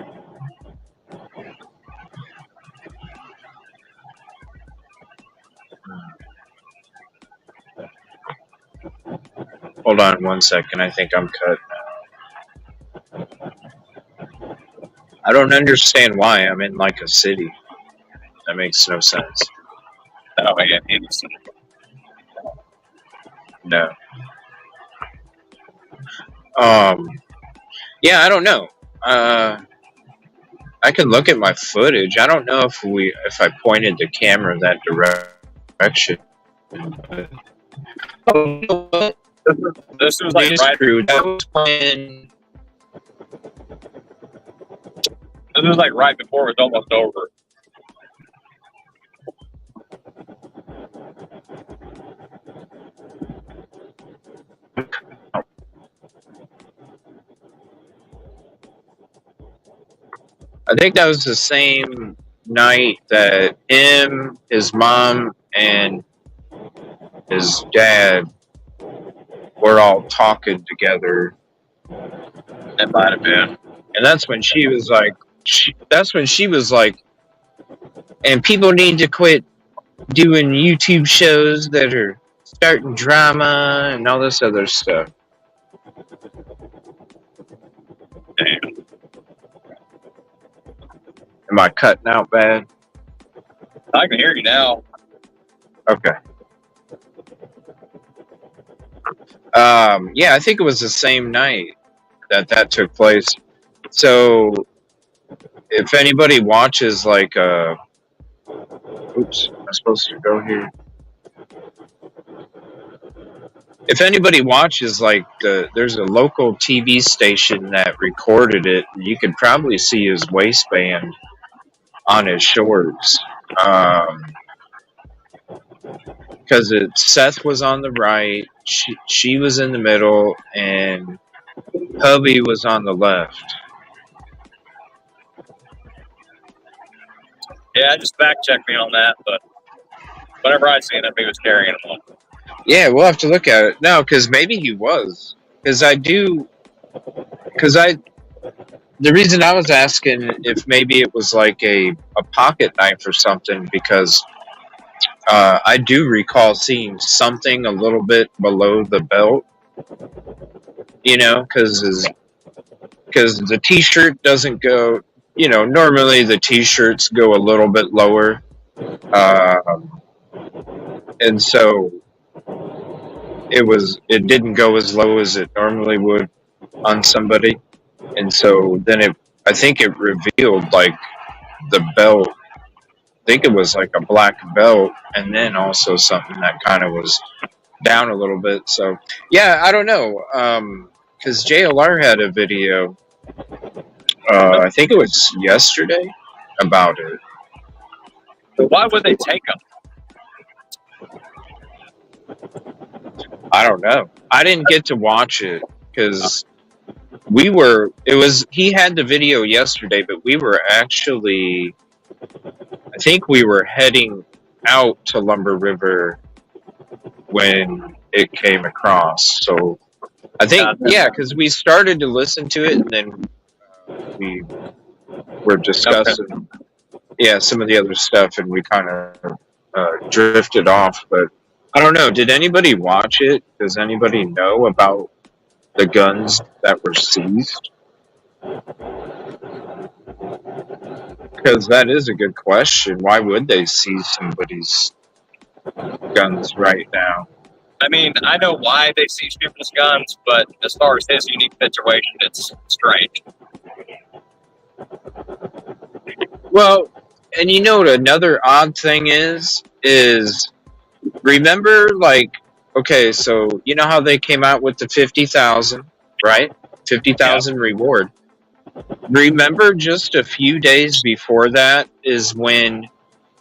Hold on 1 second. I think I'm cut now. I don't understand why I'm in like a city. That makes no sense. That don't make any sense. No. Yeah, I don't know. I can look at my footage. I don't know if I pointed the camera that direction. This was like right. That was when. This was like right before it was almost over. I think that was the same night that him, his mom, and his dad were all talking together. It might have been. And that's when she was like, and people need to quit doing YouTube shows that are starting drama and all this other stuff. Damn. Am I cutting out bad? I can hear you now. Okay. Yeah, I think it was the same night that took place. So if anybody watches like oops, I'm supposed to go here. If anybody watches like there's a local TV station that recorded it, you could probably see his waistband on his shorts. Because Seth was on the right, she was in the middle, and hubby was on the left. Yeah, just fact check me on that, but whenever I seen him, he was carrying them on. Yeah, we'll have to look at it. No, because maybe he was. The reason I was asking if maybe it was like a pocket knife or something, because I do recall seeing something a little bit below the belt, because the t-shirt doesn't go, normally the t-shirts go a little bit lower, and so it didn't go as low as it normally would on somebody, and so then I think it revealed like the belt. I think it was like a black belt, and then also something that kind of was down a little bit. So yeah, I don't know, because JLR had a video, I think it was yesterday, about it. But why would they take them? I don't know. I didn't get to watch it because he had the video yesterday, but we were actually, I think we were heading out to Lumber River when it came across. So I think, yeah, because we started to listen to it and then we were discussing, some of the other stuff, and we kind of drifted off. But I don't know. Did anybody watch it? Does anybody know about the guns that were seized? Because that is a good question. Why would they seize somebody's guns right now? I mean, I know why they seize people's guns, but as far as his unique situation, it's strange. Well, and you know what another odd thing is remember, like, okay, so you know how they came out with the 50,000, right? 50,000 reward. Remember, just a few days before that is when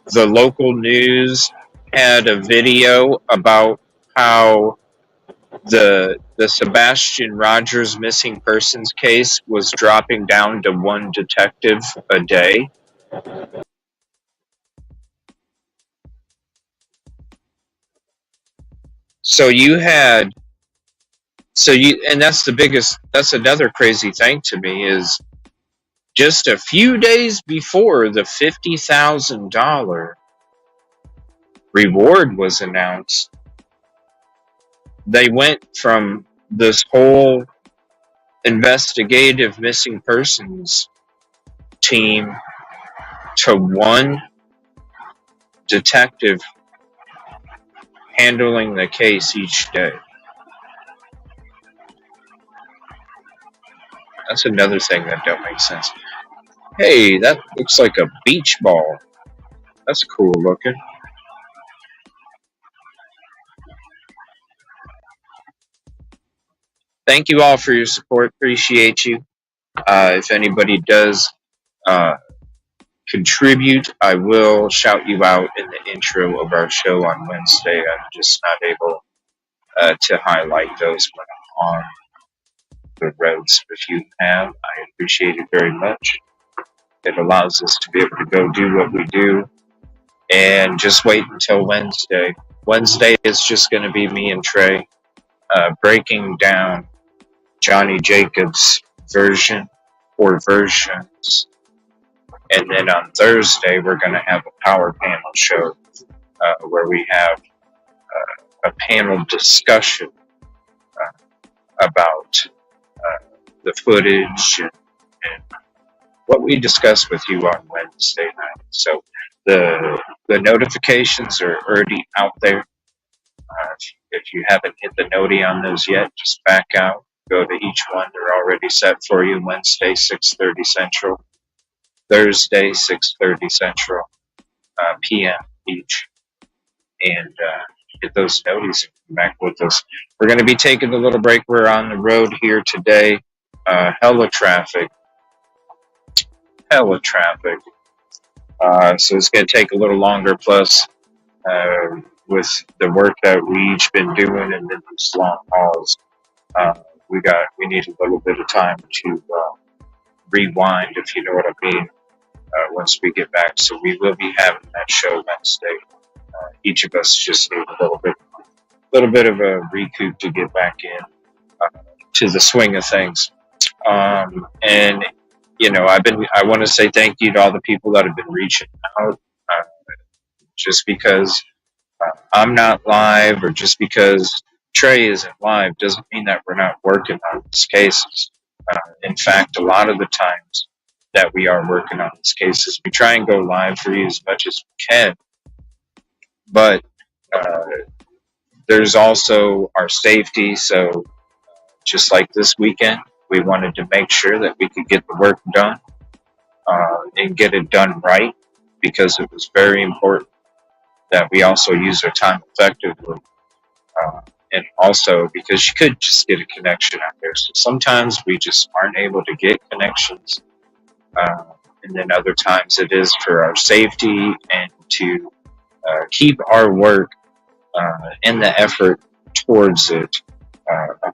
the local news had a video about how the Sebastian Rogers missing persons case was dropping down to one detective a day. And that's another crazy thing to me is just a few days before the $50,000 reward was announced, they went from this whole investigative missing persons team to one detective handling the case each day. That's another thing that don't make sense. Hey, that looks like a beach ball. That's cool looking. Thank you all for your support. Appreciate you. If anybody does contribute, I will shout you out in the intro of our show on Wednesday. I'm just not able to highlight those when I'm on the roads. If you have, I appreciate it very much. It allows us to be able to go do what we do and just wait until Wednesday. Wednesday is just going to be me and Trey breaking down Johnny Jacobs' version or versions. And then on Thursday, we're going to have a power panel show where we have a panel discussion about the footage and what we discussed with you on Wednesday night. So the notifications are already out there. If you haven't hit the noti on those yet, just back out. Go to each one. They're already set for you. Wednesday, 6:30 Central. Thursday, 6:30 Central p.m. each. And get those noties and come back with us. We're going to be taking a little break. We're on the road here today. Hella traffic. So it's going to take a little longer. Plus, with the work that we each been doing and then these long hauls, we need a little bit of time to rewind, if you know what I mean. Once we get back, so we will be having that show Wednesday. Each of us just need a little bit of a recoup to get back in to the swing of things. And you know, I want to say thank you to all the people that have been reaching out. Just because I'm not live, or just because Trey isn't live, doesn't mean that we're not working on these cases. In fact, a lot of the times that we are working on these cases, we try and go live for you as much as we can. But there's also our safety. So just like this weekend, we wanted to make sure that we could get the work done and get it done right, because it was very important that we also use our time effectively. And also because you could just get a connection out there. So sometimes we just aren't able to get connections. And then other times it is for our safety and to keep our work and the effort towards it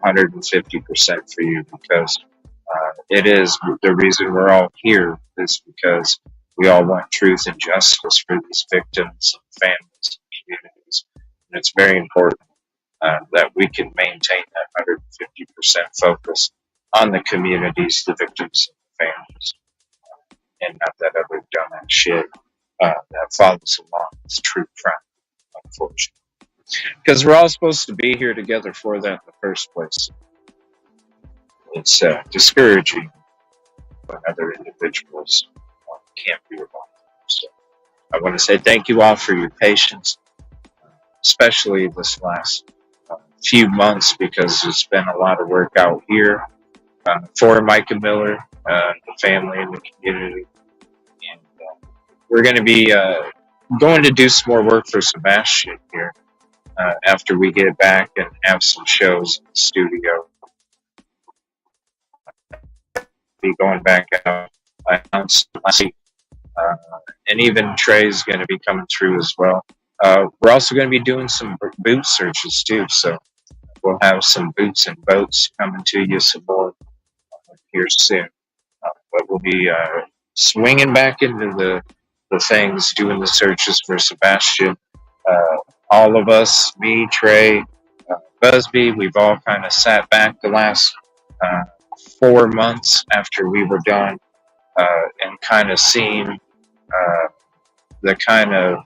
150% for you, because it is the reason we're all here is because we all want truth and justice for these victims and families and communities. And it's very important that we can maintain that 150% focus on the communities, the victims, and the families, and not that other dumbass shit that follows along with true crime, unfortunately. Because we're all supposed to be here together for that in the first place. It's discouraging when other individuals can't be involved. So I want to say thank you all for your patience, especially this last few months, because there's been a lot of work out here for Mica Miller, the family, and the community. And we're going to be going to do some more work for Sebastian here after we get back and have some shows in the studio. Be going back out. I announced last week, and even Trey's going to be coming through as well. We're also going to be doing some boot searches too, so we'll have some boots and boats coming to you some more here soon. But we'll be swinging back into the things, doing the searches for Sebastian. All of us, me, Trey, Busby, we've all kind of sat back the last 4 months after we were done and kind of seen the kind of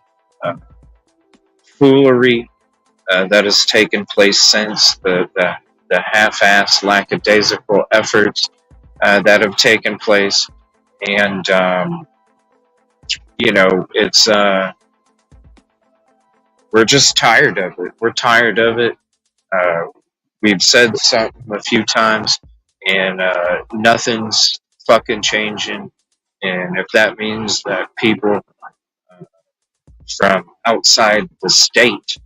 foolery that has taken place since, the half-assed, lackadaisical efforts that have taken place. And, you know, it's, we're just tired of it. We're tired of it. We've said something a few times, and nothing's fucking changing. And if that means that people from outside the state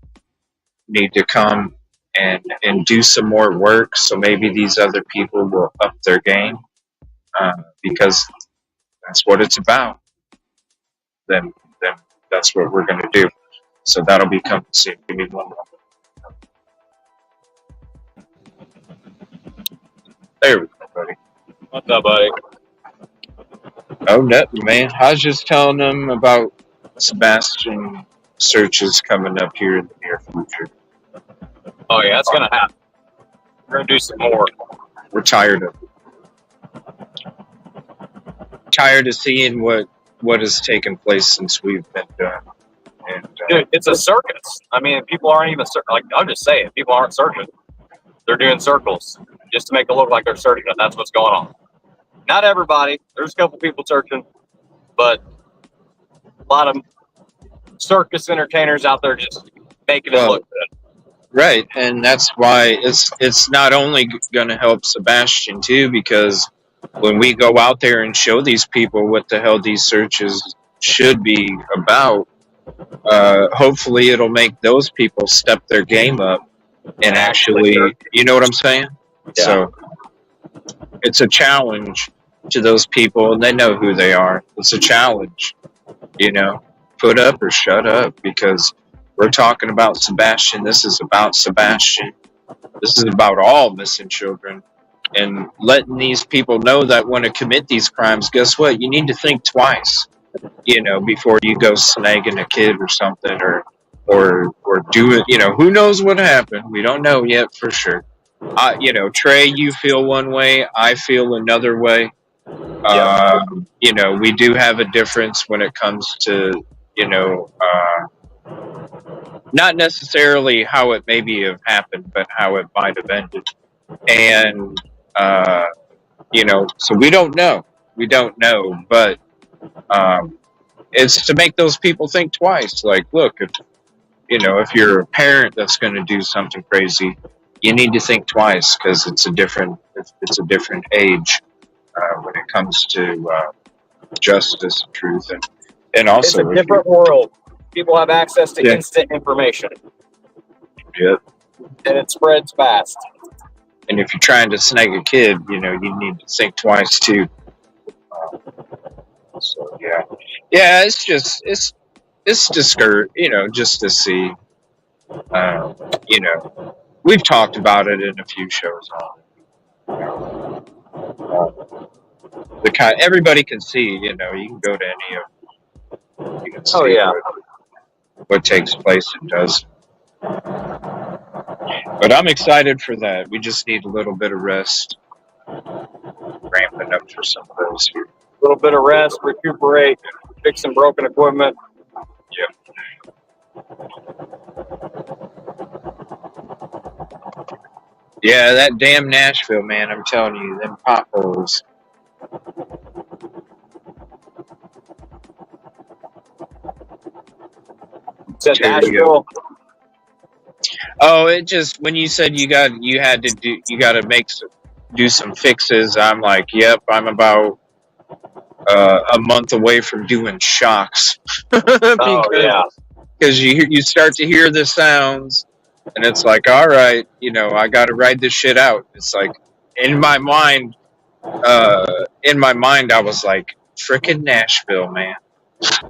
need to come and do some more work, so maybe these other people will up their game, because that's what it's about, then that's what we're going to do. So that'll be coming soon. Give me one moment. There we go, buddy. What's up, buddy? Oh, nothing, man. I was just telling them about Sebastian searches coming up here in the near future. Oh yeah, that's gonna happen. We're gonna do some more. We're tired of it. Tired of seeing what has taken place since we've been done. And, Dude, it's a circus. I mean, people aren't even like. I'm just saying, people aren't searching. They're doing circles just to make it look like they're searching. That's what's going on. Not everybody. There's a couple people searching, but a lot of circus entertainers out there just making it look good. Right, and that's why it's not only going to help Sebastian too, because when we go out there and show these people what the hell these searches should be about, hopefully it'll make those people step their game up and actually, you know what I'm saying? Yeah. So it's a challenge to those people, and they know who they are. It's a challenge, you know, put up or shut up, because we're talking about Sebastian. This is about Sebastian. This is about all missing children, and letting these people know that want to commit these crimes, guess what? You need to think twice, you know, before you go snagging a kid or something, or do it. You know, who knows what happened? We don't know yet for sure. You know, Trey, you feel one way, I feel another way. You know, we do have a difference when it comes to, you know, not necessarily how it maybe have happened, but how it might have ended. And, you know, so we don't know. We don't know, but it's to make those people think twice. Like, look, if, you know, if you're a parent that's going to do something crazy, you need to think twice, because it's a different age when it comes to justice and truth, and also it's a different world. People have access to instant information. Yep. And it spreads fast. And if you're trying to snag a kid, you know, you need to think twice too. So yeah, it's just it's discouraging, you know, just to see. You know, we've talked about it in a few shows already. The kind everybody can see, you know, you can go to any of, you can see what takes place and does. But I'm excited for that. We just need a little bit of rest, ramping up for some of those here. A little bit of rest, recuperate, fix some broken equipment. Yep. Yeah, that damn Nashville, man, I'm telling you, them potholes. Said Nashville. Oh, it just, when you said you got to do some fixes, I'm like, yep, I'm about a month away from doing shocks. Because you start to hear the sounds, and it's like, all right, you know, I got to ride this shit out. It's like, in my mind, I was like, frickin' Nashville, man.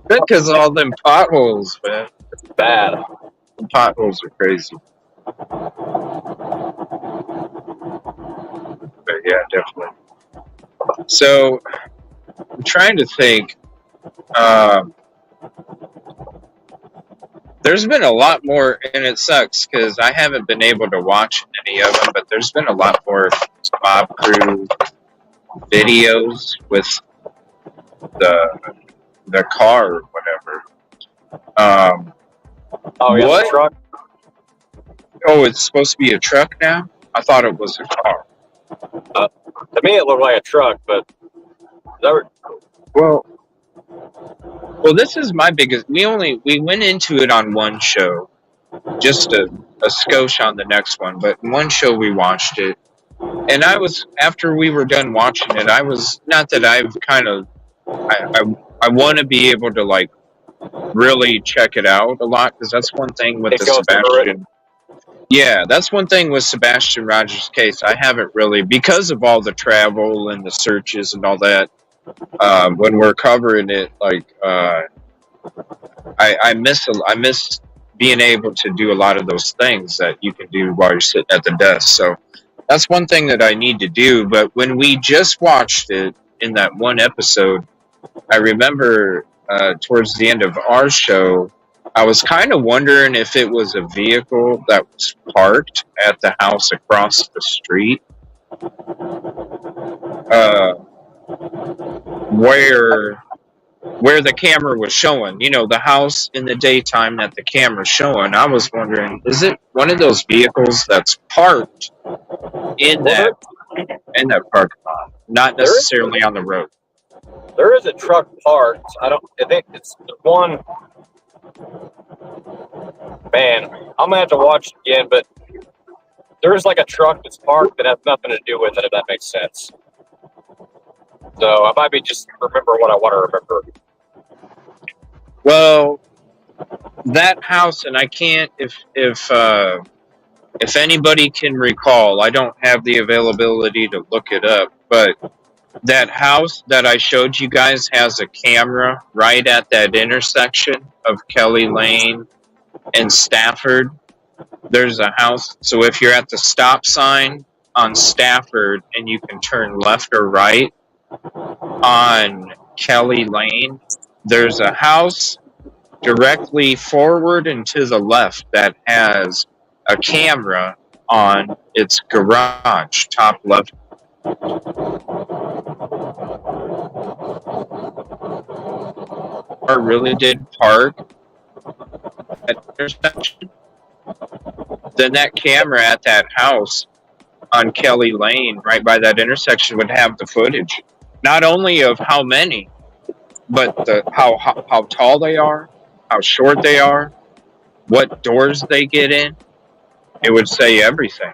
Because all them potholes, man. It's bad. The potholes are crazy. But yeah, definitely. So, I'm trying to think. There's been a lot more, and it sucks because I haven't been able to watch any of them, but there's been a lot more Mob Crew videos with the car or whatever. What? The truck? Oh, it's supposed to be a truck now? I thought it was a car. To me, it looked like a truck, but well, this is my biggest. We went into it on one show, just a skosh on the next one. But in one show we watched it, and after we were done watching it, I was not that I've kind of I want to be able to like really check it out a lot, because that's one thing with the Sebastian. Yeah, that's one thing with Sebastian Rogers' case. I haven't really, because of all the travel and the searches and all that. When we're covering it, like I miss being able to do a lot of those things that you can do while you're sitting at the desk. So that's one thing that I need to do. But when we just watched it in that one episode, I remember towards the end of our show, I was kind of wondering if it was a vehicle that was parked at the house across the street, uh, where the camera was showing. You know, the house in the daytime that the camera's showing. I was wondering, is it one of those vehicles that's parked in that parking lot, not necessarily on the road? There is a truck parked. I think it's the one. Man, I'm gonna have to watch it again, but there is like a truck that's parked that has nothing to do with it, if that makes sense. So I might be just remember what I want to remember. Well, that house, and I can't if anybody can recall, I don't have the availability to look it up, but that house that I showed you guys has a camera right at that intersection of Kelly Lane and Stafford. There's a house. So if you're at the stop sign on Stafford and you can turn left or right on Kelly Lane, there's a house directly forward and to the left that has a camera on its garage, top left. Car really did park at the intersection. Then that camera at that house on Kelly Lane, right by that intersection, would have the footage, not only of how many, but how tall they are, how short they are, what doors they get in. It would say everything.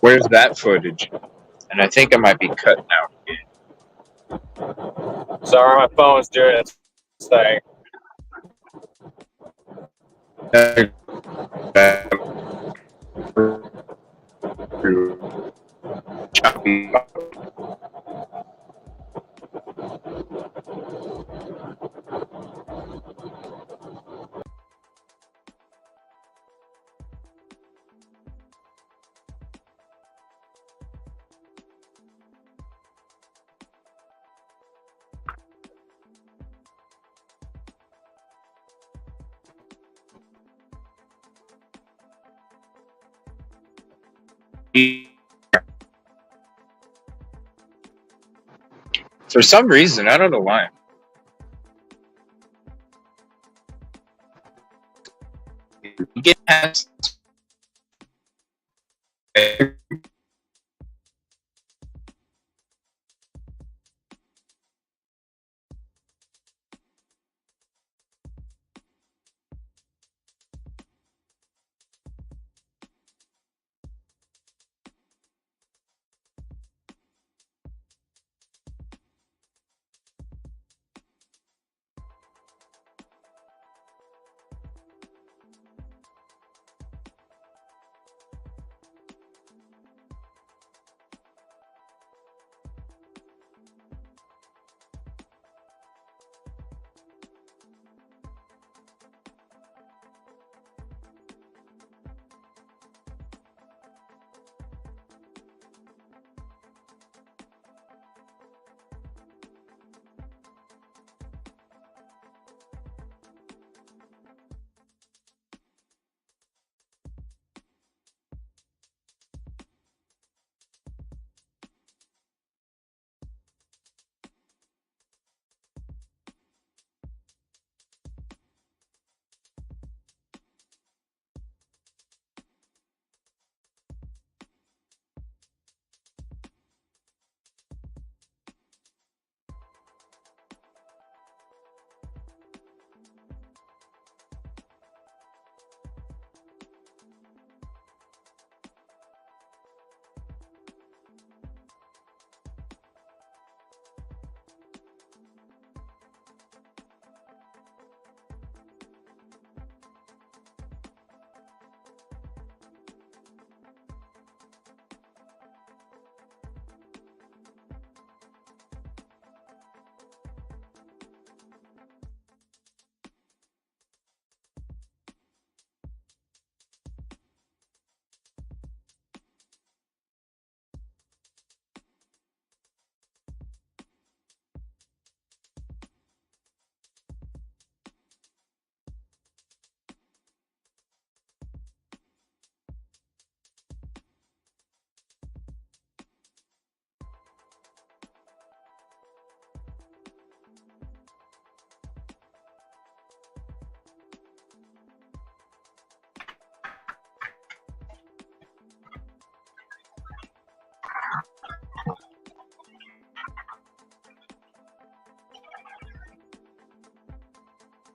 Where's that footage? And I think I might be cutting out again. Sorry, my phone's doing its thing. Choppy. For some reason, I don't know why. Get past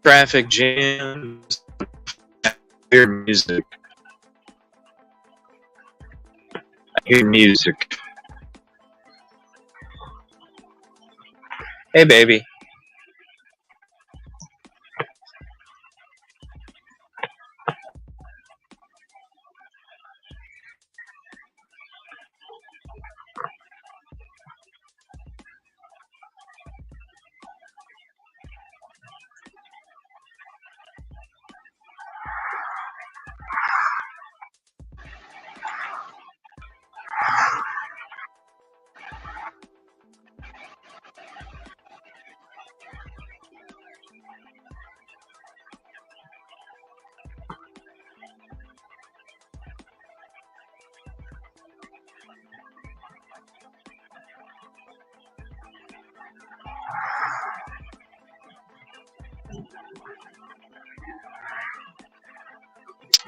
traffic jams, I hear music. I hear music. Hey, baby.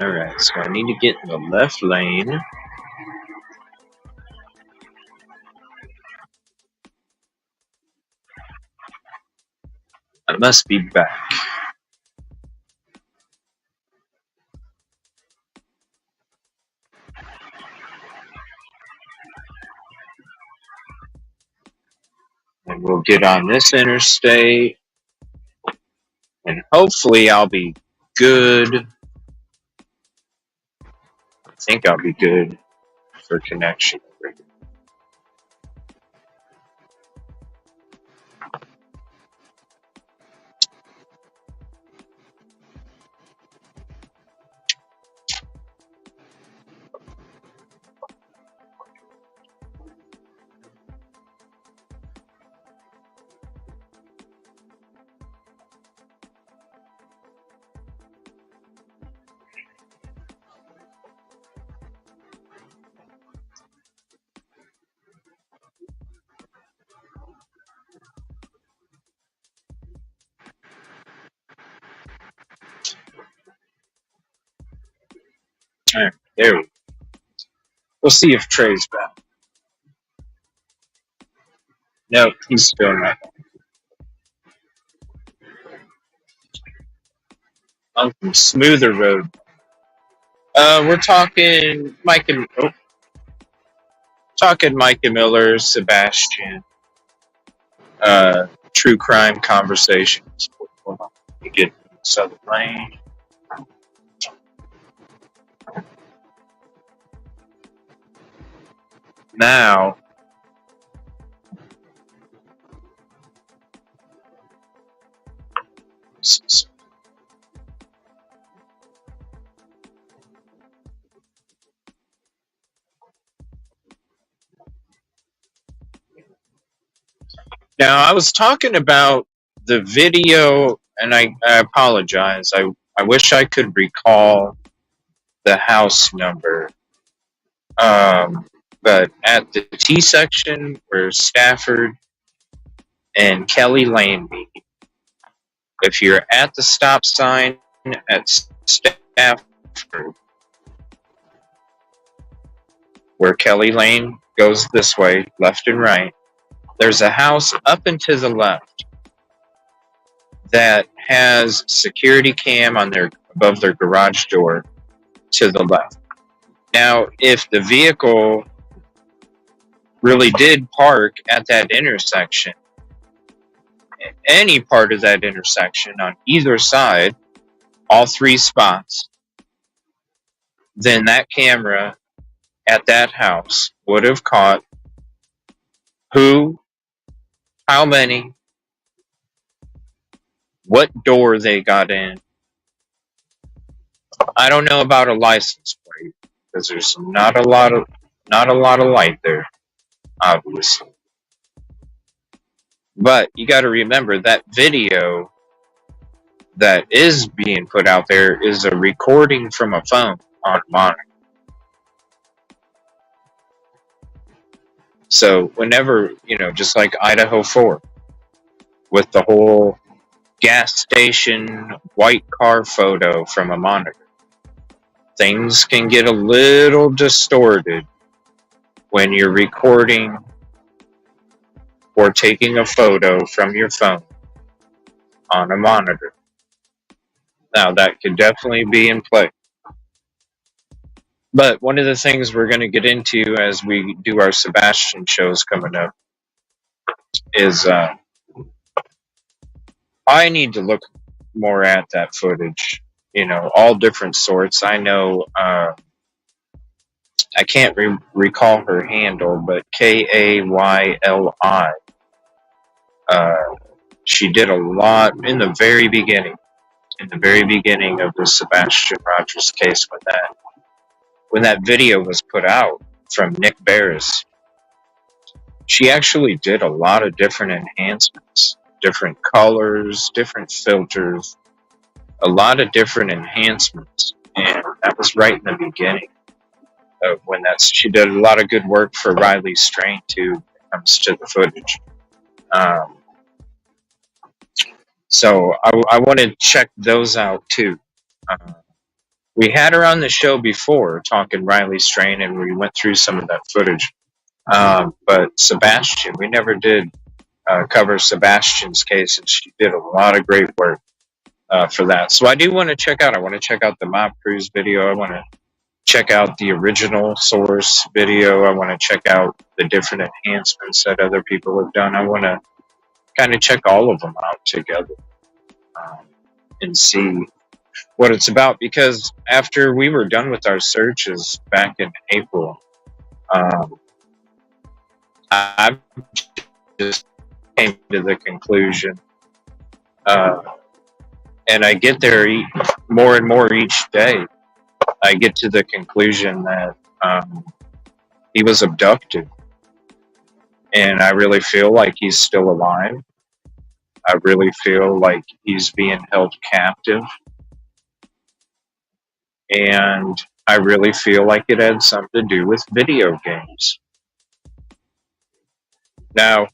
Alright, so I need to get in the left lane. I must be back. And we'll get on this interstate. And hopefully I'll be good. I think I'll be good for connection. Alright, there we go. We'll see if Trey's back. Nope, he's still not. On some smoother road. We're talking Mica Miller, Sebastian. True crime conversations. Hold on. Let me get in the southern lane. Now, I was talking about the video, and I apologize. I wish I could recall the house number. But at the T section where Stafford and Kelly Lane meet, if you're at the stop sign at Stafford, where Kelly Lane goes this way, left and right, there's a house up and to the left that has security cam on above their garage door to the left. Now, if the vehicle really did park at that intersection, any part of that intersection on either side, all three spots, then that camera at that house would have caught who, how many, what door they got in. I don't know about a license plate because there's not a lot of light there, obviously. But you got to remember that video that is being put out there is a recording from a phone on monitor. So whenever, just like Idaho 4 with the whole gas station white car photo from a monitor, things can get a little distorted when you're recording or taking a photo from your phone on a monitor. Now, that could definitely be in play. But one of the things we're going to get into as we do our Sebastian shows coming up is I need to look more at that footage. All different sorts. I know I can't recall her handle, but Kayli. She did a lot in the very beginning. In the very beginning of the Sebastian Rogers case, when that video was put out from Nick Barris, she actually did a lot of different enhancements, different colors, different filters, a lot of different enhancements. And that was right in the beginning of when she did a lot of good work for Riley Strain too when it comes to the footage. So I want to check those out too. We had her on the show before talking Riley Strain, and we went through some of that footage. But Sebastian, we never did cover Sebastian's case, and she did a lot of great work for that. So I do want to check out. I want to check out the Mob Cruise video. I want to check out the original source video. I want to check out the different enhancements that other people have done. I want to kind of check all of them out together and see what it's about. Because after we were done with our searches back in April, I just came to the conclusion, and I get there more and more each day, I get to the conclusion that he was abducted. And I really feel like he's still alive. I really feel like he's being held captive. And I really feel like it had something to do with video games. Now,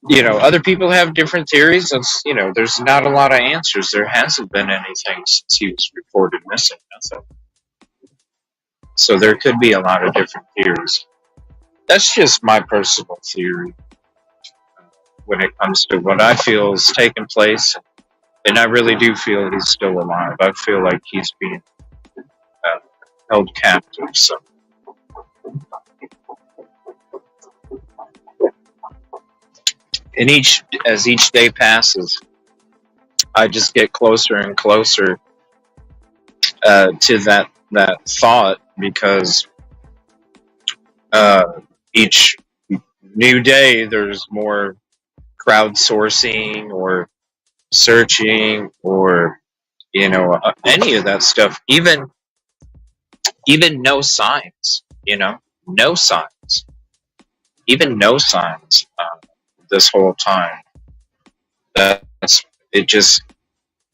other people have different theories. There's not a lot of answers. There hasn't been anything since he was reported missing. So there could be a lot of different theories. That's just my personal theory when it comes to what I feel is taking place. And I really do feel he's still alive. I feel like he's being held captive. So, and as each day passes, I just get closer and closer to that thought, because each new day there's more crowdsourcing or searching or any of that stuff. Even no signs, no signs, even no signs this whole time. That's it. Just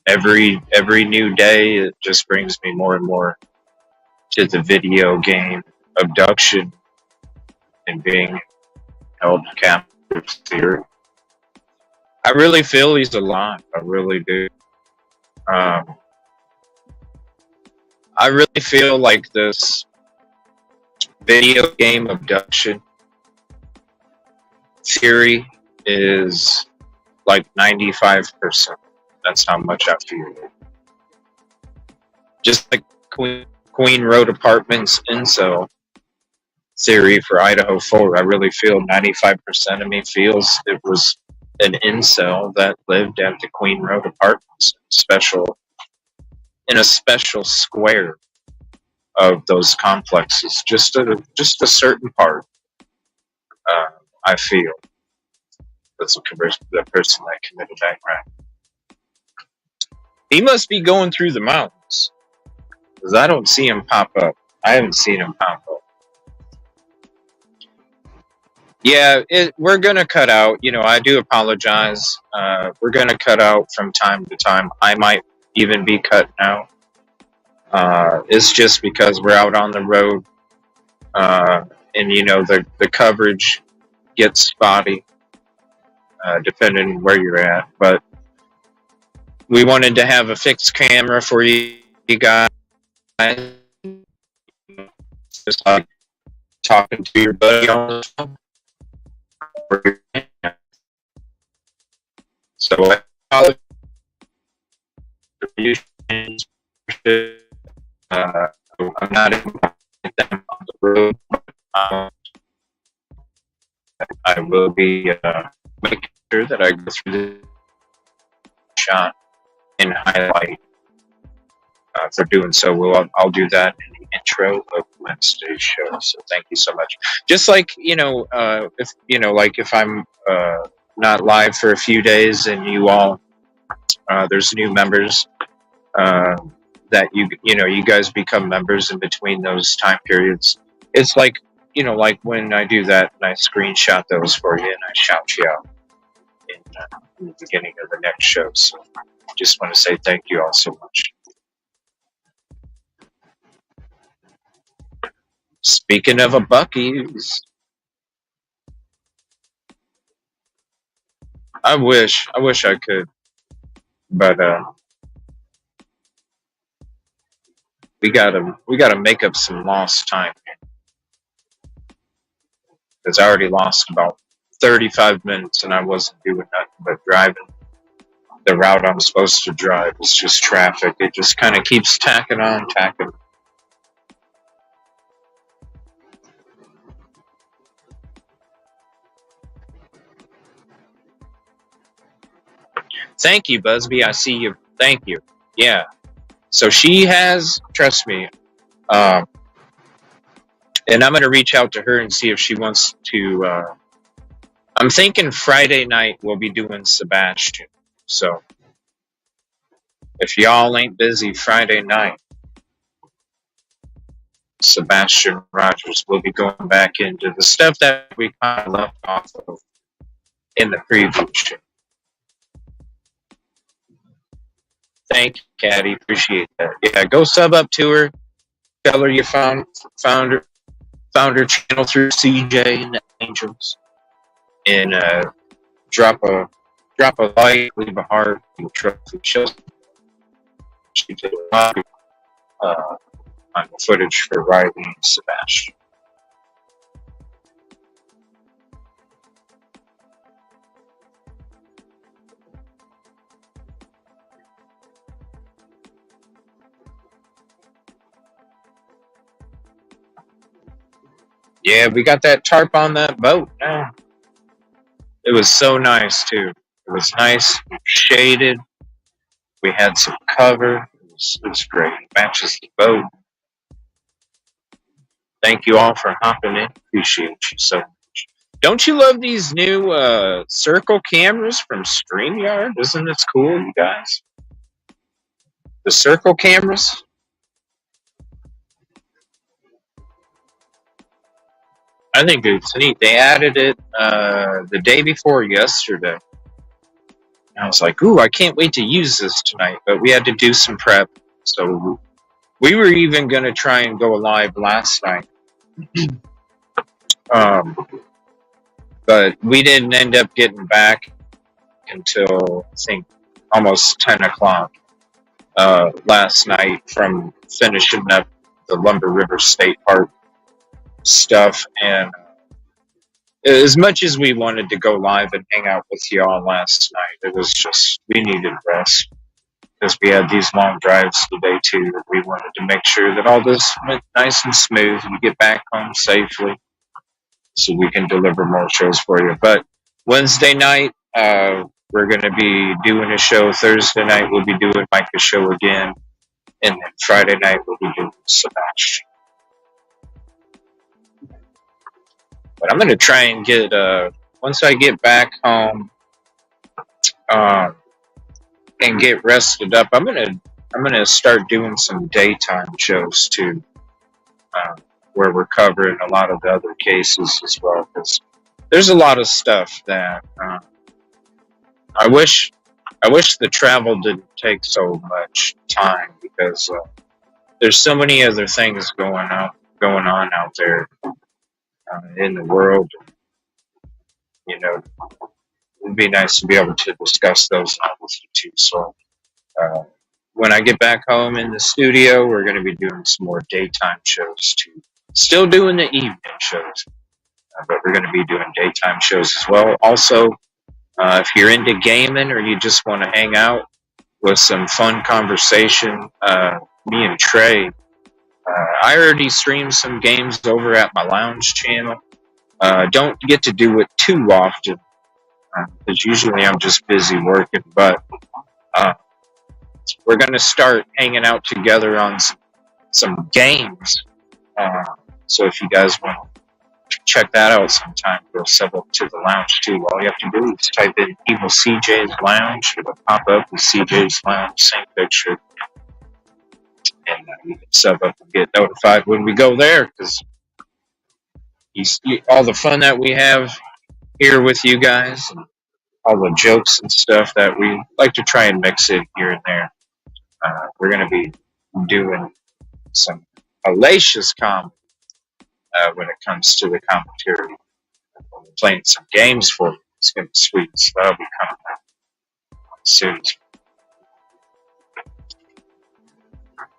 every new day, it just brings me more and more to the video game abduction and being held captive theory. I really feel he's alive. I really do. I really feel like this video game abduction theory is like 95%. That's how much I feel it. Just like Queen Road Apartments incel theory for Idaho 4, I really feel 95% of me feels it was an incel that lived at the Queen Road Apartments, in a special square of those complexes, just a certain part. I feel that's the person that committed that crime. He must be going through the mountains, because I don't see him pop up. I haven't seen him pop up. Yeah, we're going to cut out. I do apologize. We're going to cut out from time to time. I might even be cut now. It's just because we're out on the road. And, the coverage gets spotty, depending where you're at. But we wanted to have a fixed camera for you guys. Just like talking to your buddy on the phone. So I apologize I'm not able to get them on the road. Um, I will be making sure that I go through the shot and highlight. For doing so, I'll do that in the intro of Wednesday's show. So thank you so much. Just like if I'm not live for a few days and you all there's new members that you guys become members in between those time periods. It's like like when I do that and I screenshot those for you and I shout you out in the beginning of the next show. So just want to say thank you all so much. Speaking of a Buc-ee's, I wish I could, but we gotta make up some lost time because I already lost about 35 minutes and I wasn't doing nothing but driving the route I'm supposed to drive. It's just traffic. It just kind of keeps tacking on. Thank you, Busby. I see you. Thank you. Yeah. So she has, trust me, and I'm going to reach out to her and see if she wants to. I'm thinking Friday night we'll be doing Sebastian. So if y'all ain't busy Friday night, Sebastian Rogers will be going back into the stuff that we kind of left off of in the preview show. Thank you, Caddy. Appreciate that. Yeah, go sub up to her. Tell her you found her channel through CJ and the Angels, and drop a like, leave a heart, and trophy. She did a lot on the footage for Riley and Sebastian. Yeah, we got that tarp on that boat now. It was so nice too. It was nice, shaded. We had some cover. It was great. It matches the boat. Thank you all for hopping in. Appreciate you so much. Don't you love these new circle cameras from StreamYard? Isn't this cool, you guys? The circle cameras? I think it's neat. They added it the day before yesterday. And I was like, ooh, I can't wait to use this tonight. But we had to do some prep. So we were even going to try and go live last night. But we didn't end up getting back until, I think, almost 10 o'clock last night from finishing up the Lumber River State Park stuff. And as much as we wanted to go live and hang out with y'all last night, it was just, we needed rest. Because we had these long drives today too, that we wanted to make sure that all this went nice and smooth and get back home safely so we can deliver more shows for you. But Wednesday night, we're going to be doing a show. Thursday night, we'll be doing Mica's show again. And then Friday night, we'll be doing Sebastian. But I'm going to try and get, once I get back home and get rested up, I'm gonna start doing some daytime shows too, where we're covering a lot of the other cases as well. Because there's a lot of stuff that I wish the travel didn't take so much time, because there's so many other things going on out there in the world. You know, it'd be nice to be able to discuss those with you too. So when I get back home in the studio, we're going to be doing some more daytime shows too. Still doing the evening shows, but we're going to be doing daytime shows as well. Also, if you're into gaming or you just want to hang out with some fun conversation, me and Trey. I already streamed some games over at my lounge channel. Don't get to do it too often because usually I'm just busy working. But we're gonna start hanging out together on some games. So if you guys want to check that out sometime, we'll sub up to the lounge too. All you have to do is type in Evil CJ's Lounge. It'll pop up with CJ's Lounge, same picture. And you can sub up and get notified when we go there, because all the fun that we have here with you guys, and all the jokes and stuff that we like to try and mix in here and there. We're going to be doing some hellacious comedy when it comes to the commentary. We're playing some games for you. It's going to be sweet. So that'll be coming out soon.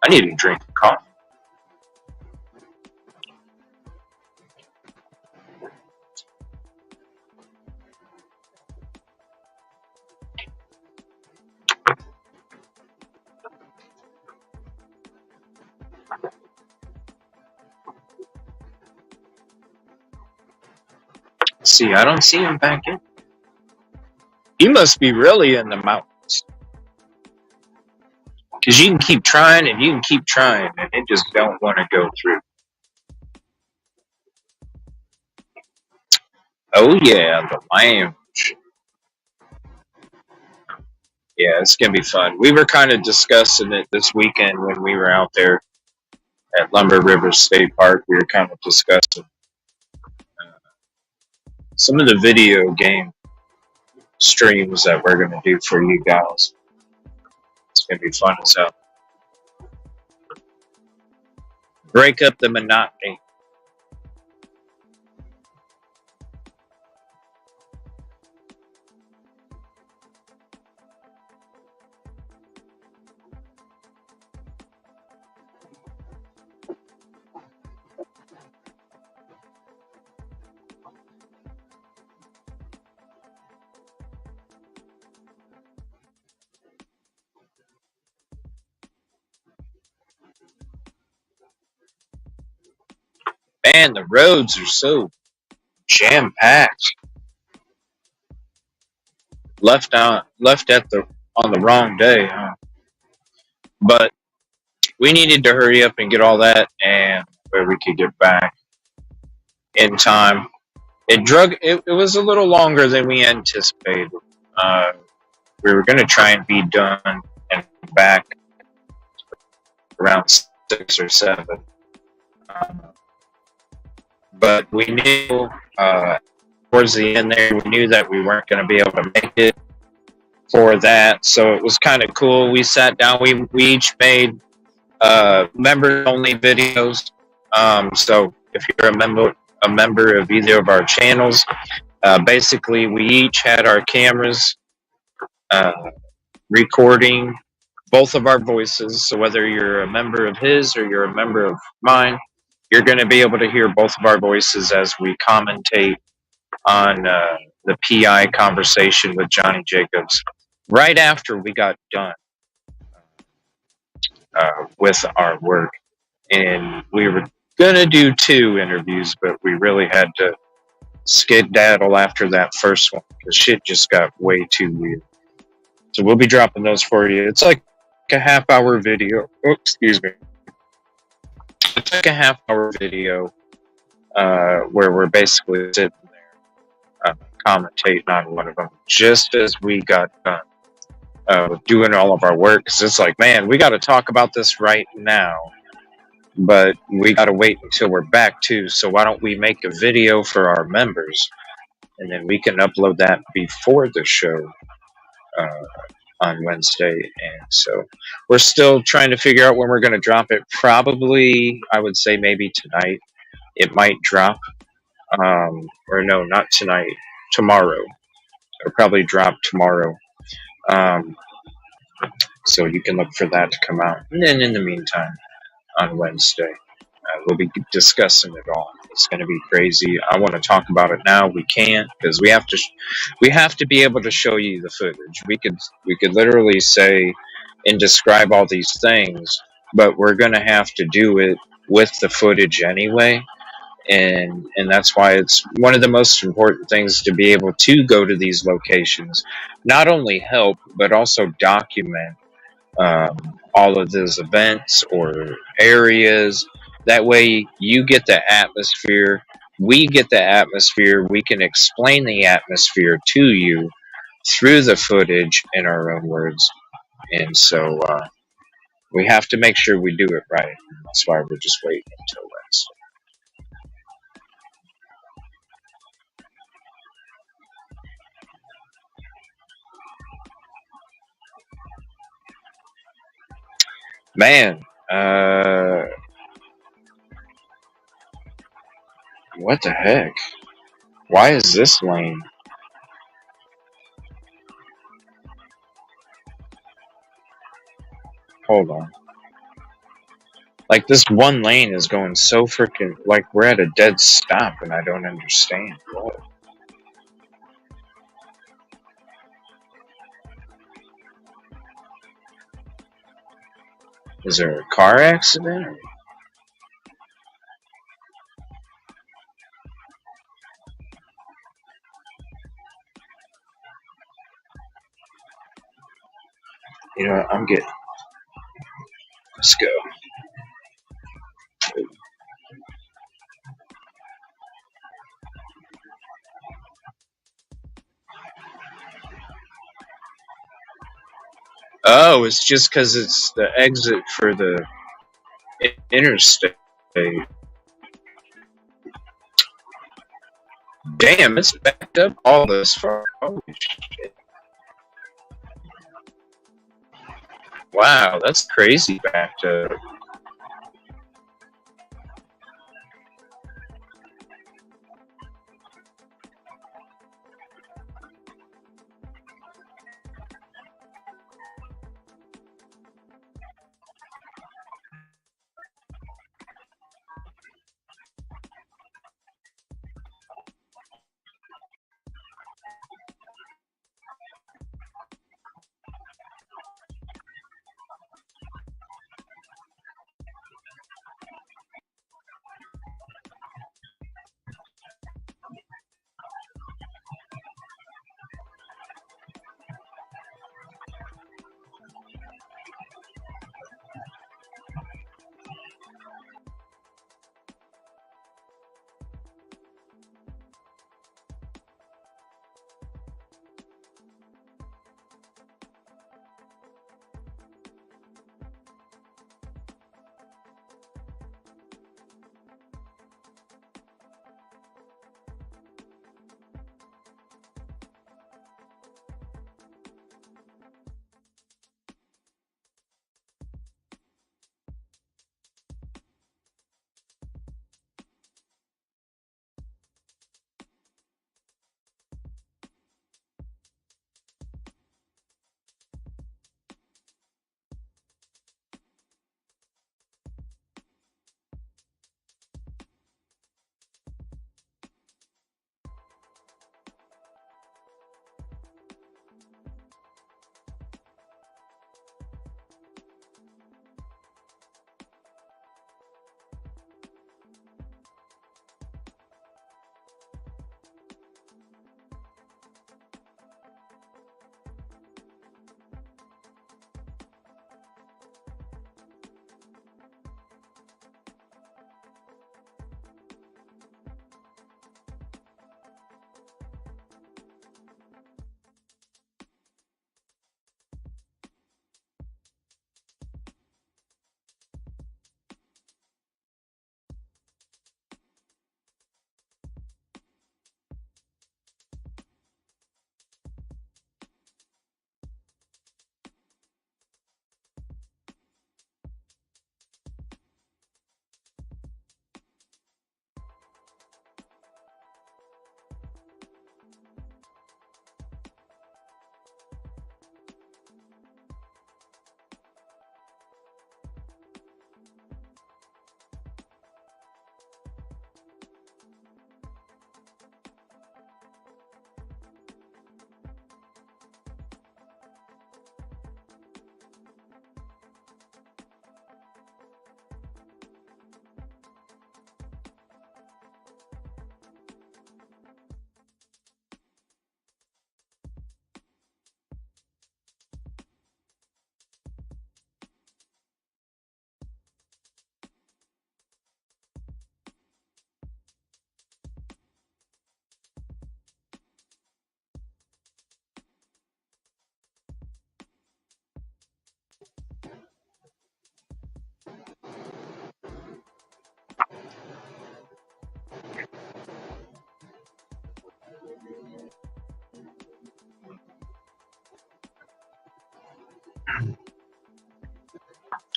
I need to drink coffee. See, I don't see him back in. He must be really in the mountains. Because you can keep trying and you can keep trying, and it just don't want to go through. Oh yeah, the lounge. Yeah, it's gonna be fun. We were kind of discussing it this weekend when we were out there at Lumber River State Park. We were kind of discussing some of the video game streams that we're gonna do for you guys. It's gonna be fun as hell. Break up the monotony. Man, the roads are so jam-packed. Left at on the wrong day, huh? But we needed to hurry up and get all that, and where we could get back in time. It was a little longer than we anticipated. We were going to try and be done and back around 6 or 7. But we knew towards the end there, we knew that we weren't going to be able to make it for that. So it was kind of cool. We sat down. We each made member-only videos. So if you're a member of either of our channels, basically we each had our cameras recording both of our voices. So whether you're a member of his or you're a member of mine, you're going to be able to hear both of our voices as we commentate on the PI conversation with Johnny Jacobs right after we got done with our work. And we were going to do 2 interviews, but we really had to skedaddle after that first one because shit just got way too weird. So we'll be dropping those for you. It's like a half-hour video. Oh, excuse me. It's like a half-hour video where we're basically sitting there commentating on one of them just as we got done doing all of our work. Because it's like, man, we got to talk about this right now, but we got to wait until we're back too. So why don't we make a video for our members, and then we can upload that before the show on Wednesday. And so we're still trying to figure out when we're going to drop it. Probably, I would say maybe tonight it might drop. Or no, not tonight. Tomorrow. It'll probably drop tomorrow. So you can look for that to come out. And then in the meantime, on Wednesday, we'll be discussing it all. It's going to be crazy. I want to talk about it now. We can't because we have to be able to show you the footage. We could literally say and describe all these things, but we're going to have to do it with the footage anyway. And that's why it's one of the most important things to be able to go to these locations, not only help but also document all of those events or areas. That way you get the atmosphere, we get the atmosphere, we can explain the atmosphere to you through the footage in our own words. And so we have to make sure we do it right. That's why we're just waiting until Wednesday. Man, what the heck? Why is this lane? Hold on. Like, this one lane is going so freaking, like, we're at a dead stop and I don't understand. What? Is there a car accident? Or, you know what, I'm getting, let's go. Oh, it's just because it's the exit for the interstate. Damn, it's backed up all this far. Holy shit. Wow, that's crazy backed up.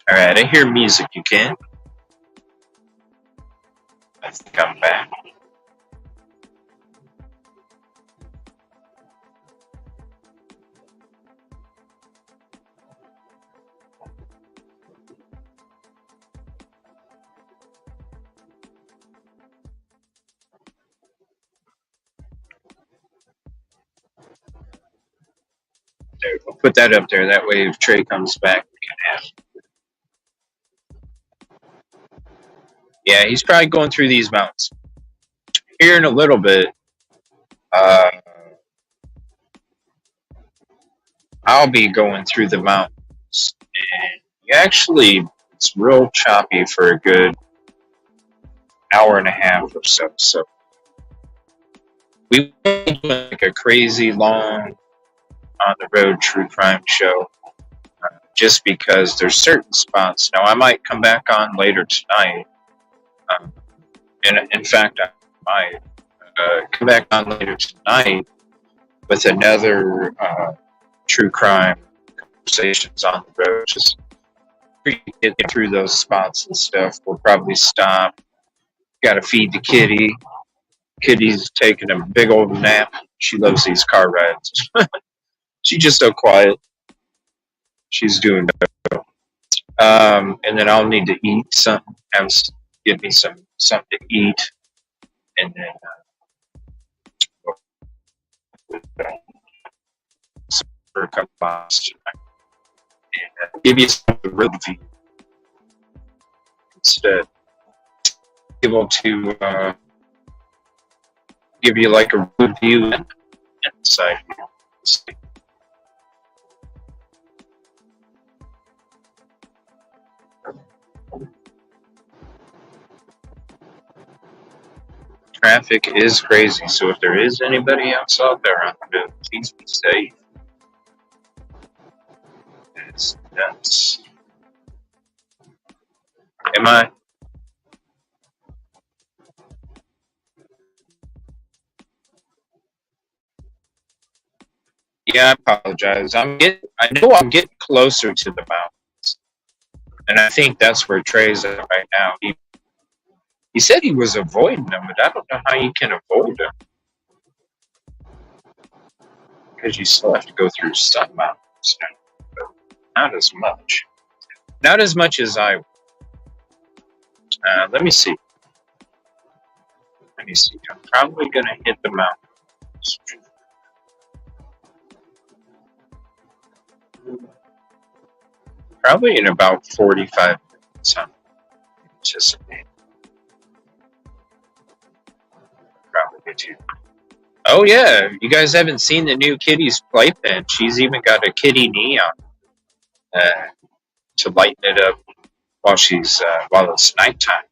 Alright, I hear music. You can? I think I'm back. There, we'll put that up there. That way, if Trey comes back, we can have. Yeah, he's probably going through these mountains. Here in a little bit, uh, I'll be going through the mountains. And actually, it's real choppy for a good hour and a half or so. So we won't do like a crazy long on the road true crime show, just because there's certain spots. Now I might come back on later tonight, and in fact I might come back on later tonight with another true crime conversations on the road. Just get through those spots and stuff. We'll probably stop. Got to feed the kitty. Kitty's taking a big old nap. She loves these car rides. She's just so quiet. She's doing better. And then I'll need to eat something. Give me something to eat, and then for a couple hours tonight, and give you some review instead. Able to give you like a review and insight. Traffic is crazy, so if there is anybody else out there on the road, please be safe. It's nuts. Am I? Yeah, I apologize. I know I'm getting closer to the mountains, and I think that's where Trey's at right now. He said he was avoiding them, but I don't know how you can avoid them, because you still have to go through some mountains, but not as much. Not as much as I. Let me see. I'm probably gonna hit the mountains. Probably in about 45 minutes. I'm anticipating. Probably too. Oh yeah, you guys haven't seen the new Kitty's playpen. She's even got a kitty neon to lighten it up while it's nighttime.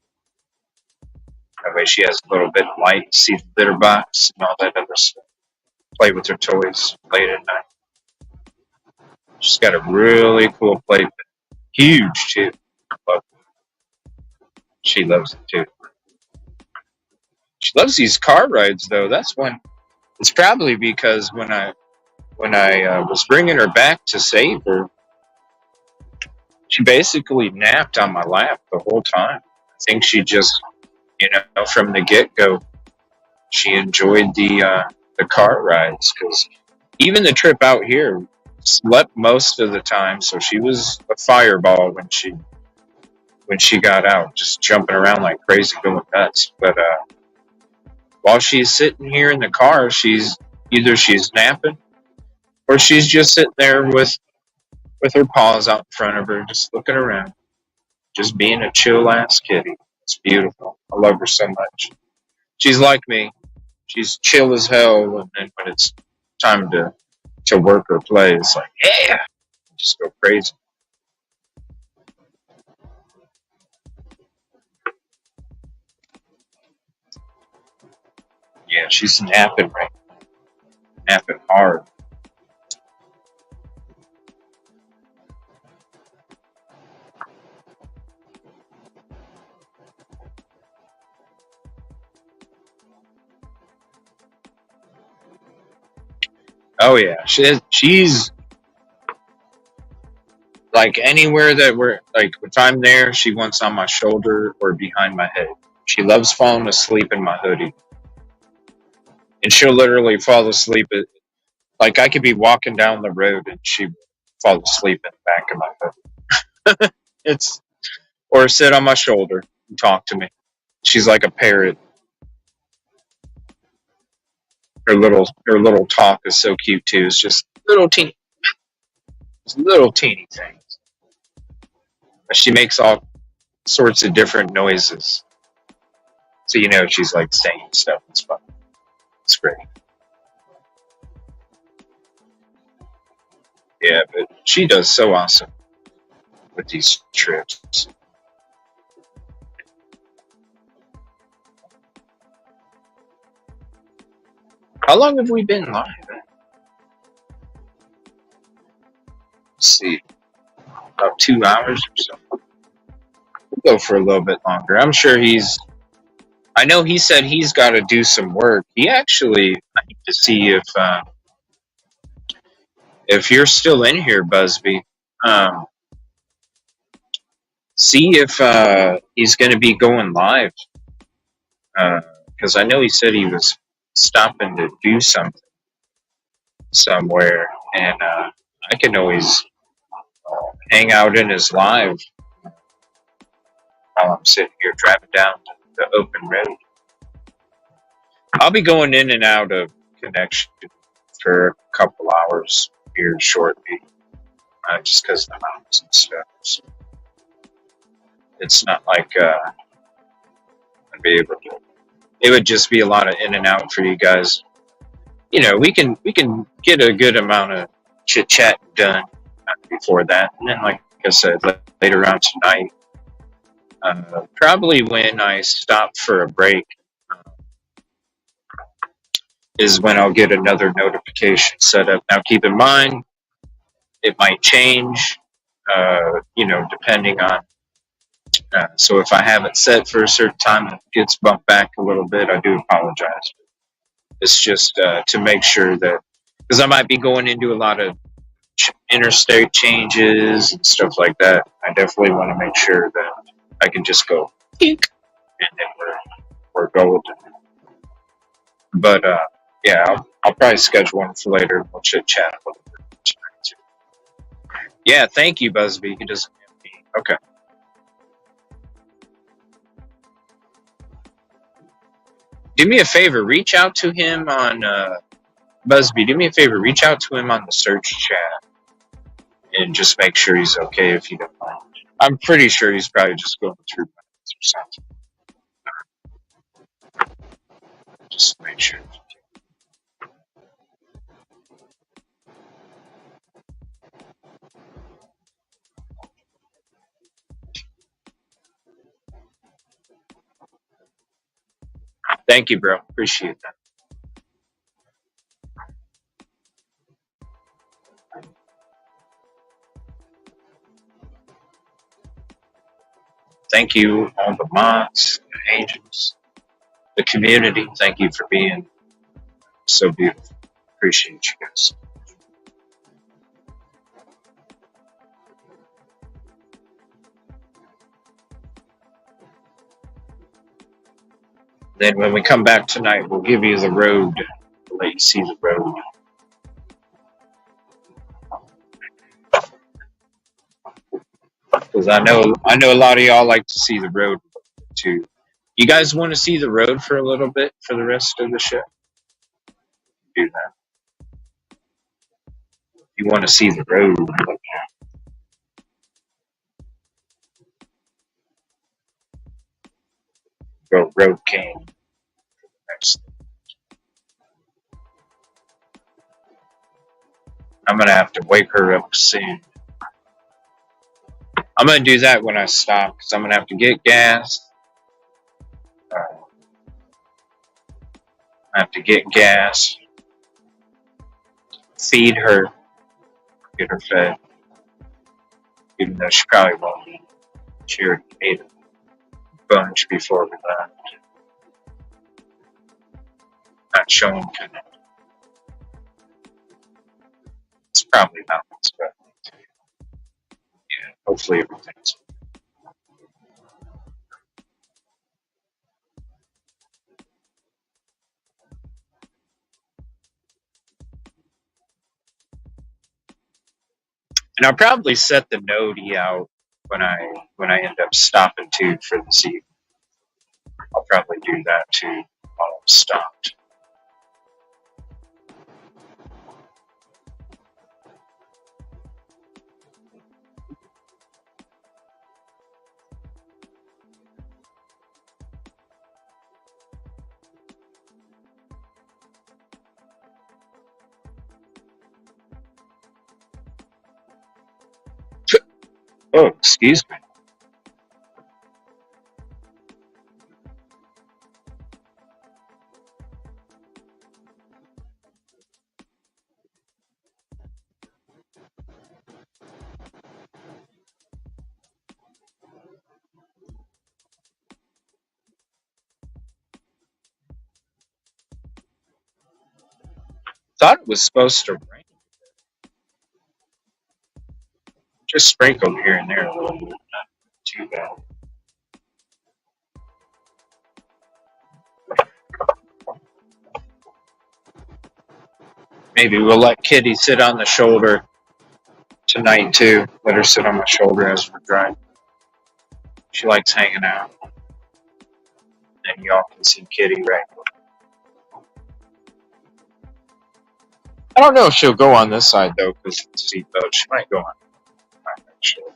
That way she has a little bit of light, see the litter box and all that other stuff. Play with her toys late at night. She's got a really cool playpen. Huge too. She loves it too. She loves these car rides though. That's one. It's probably because when I was bringing her back to save her, she basically napped on my lap the whole time. I think she just, from the get-go, she enjoyed the car rides, because even the trip out here, slept most of the time, so she was a fireball when she got out, just jumping around like crazy, going nuts. But while she's sitting here in the car, she's napping, or she's just sitting there with her paws out in front of her, just looking around, just being a chill ass kitty. It's beautiful. I love her so much. She's like me. She's chill as hell, and then when it's time to work or play, it's like, yeah, just go crazy. Yeah, she's napping right now. Napping hard. Oh yeah, she's Like anywhere that we're like, if I'm there, she wants on my shoulder or behind my head. She loves falling asleep in my hoodie, and she'll literally fall asleep. Like I could be walking down the road and she would fall asleep in the back of my hoodie. It's or sit on my shoulder and talk to me. She's like a parrot. Her little talk is so cute too. It's just little teeny things. But she makes all sorts of different noises. So you know she's like saying stuff. It's fun. It's great. Yeah, but she does so awesome with these trips. How long have we been live? Let's see, about 2 hours or so. We'll go for a little bit longer. I'm sure I know he said he's got to do some work. I need to see if you're still in here, Busby. Um, See if he's going to be going live. Because I know he said he was stopping to do something somewhere, and I can always hang out in his live while I'm sitting here driving down the open road. I'll be going in and out of connection for a couple hours here shortly, just because of the mountains and stuff. So it's not like I'd be able to. It would just be a lot of in and out for you guys. You know, we can get a good amount of chit chat done before that, and then, like I said, later on tonight, probably when I stop for a break, is when I'll get another notification set up. Now, keep in mind, it might change, depending on. So if I have it set for a certain time and it gets bumped back a little bit, I do apologize. It's just to make sure that, because I might be going into a lot of interstate changes and stuff like that. I definitely want to make sure that I can just go, and then we're golden. But yeah, I'll probably schedule one for later. We'll chit chat a little bit tonight too. Yeah, thank you, Busby. He doesn't have me. Okay. Do me a favor, reach out to him on Busby. Do me a favor, reach out to him on the search chat and just make sure he's okay if you don't mind. I'm pretty sure he's probably just going through minutes or something. Just make sure. Thank you, bro. Appreciate that. Thank you, all the mods, the angels, the community. Thank you for being so beautiful. Appreciate you guys. Then when we come back tonight, we'll give you the road. We'll let you see the road. Because I know a lot of y'all like to see the road too. You guys want to see the road for a little bit for the rest of the show? Do that. You want to see the road? Go Road King. Next. I'm gonna have to wake her up soon. I'm gonna do that when I stop because I'm gonna have to get gas. I have to get gas, feed her, get her fed. Even though she probably won't eat. She already ate a bunch before we left. Not showing connect. It's probably not what's better. Hopefully everything's. And I'll probably set the nodie out when I end up stopping too for this evening. I'll probably do that too while I'm stopped. Oh, excuse me. Thought it was supposed to rain. Just sprinkled here and there a little bit. Not too bad. Maybe we'll let Kitty sit on the shoulder tonight too. Let her sit on my shoulder as we're driving. She likes hanging out. And y'all can see Kitty right. I don't know if she'll go on this side though, because of the seatbelt. She might go on my shoulder.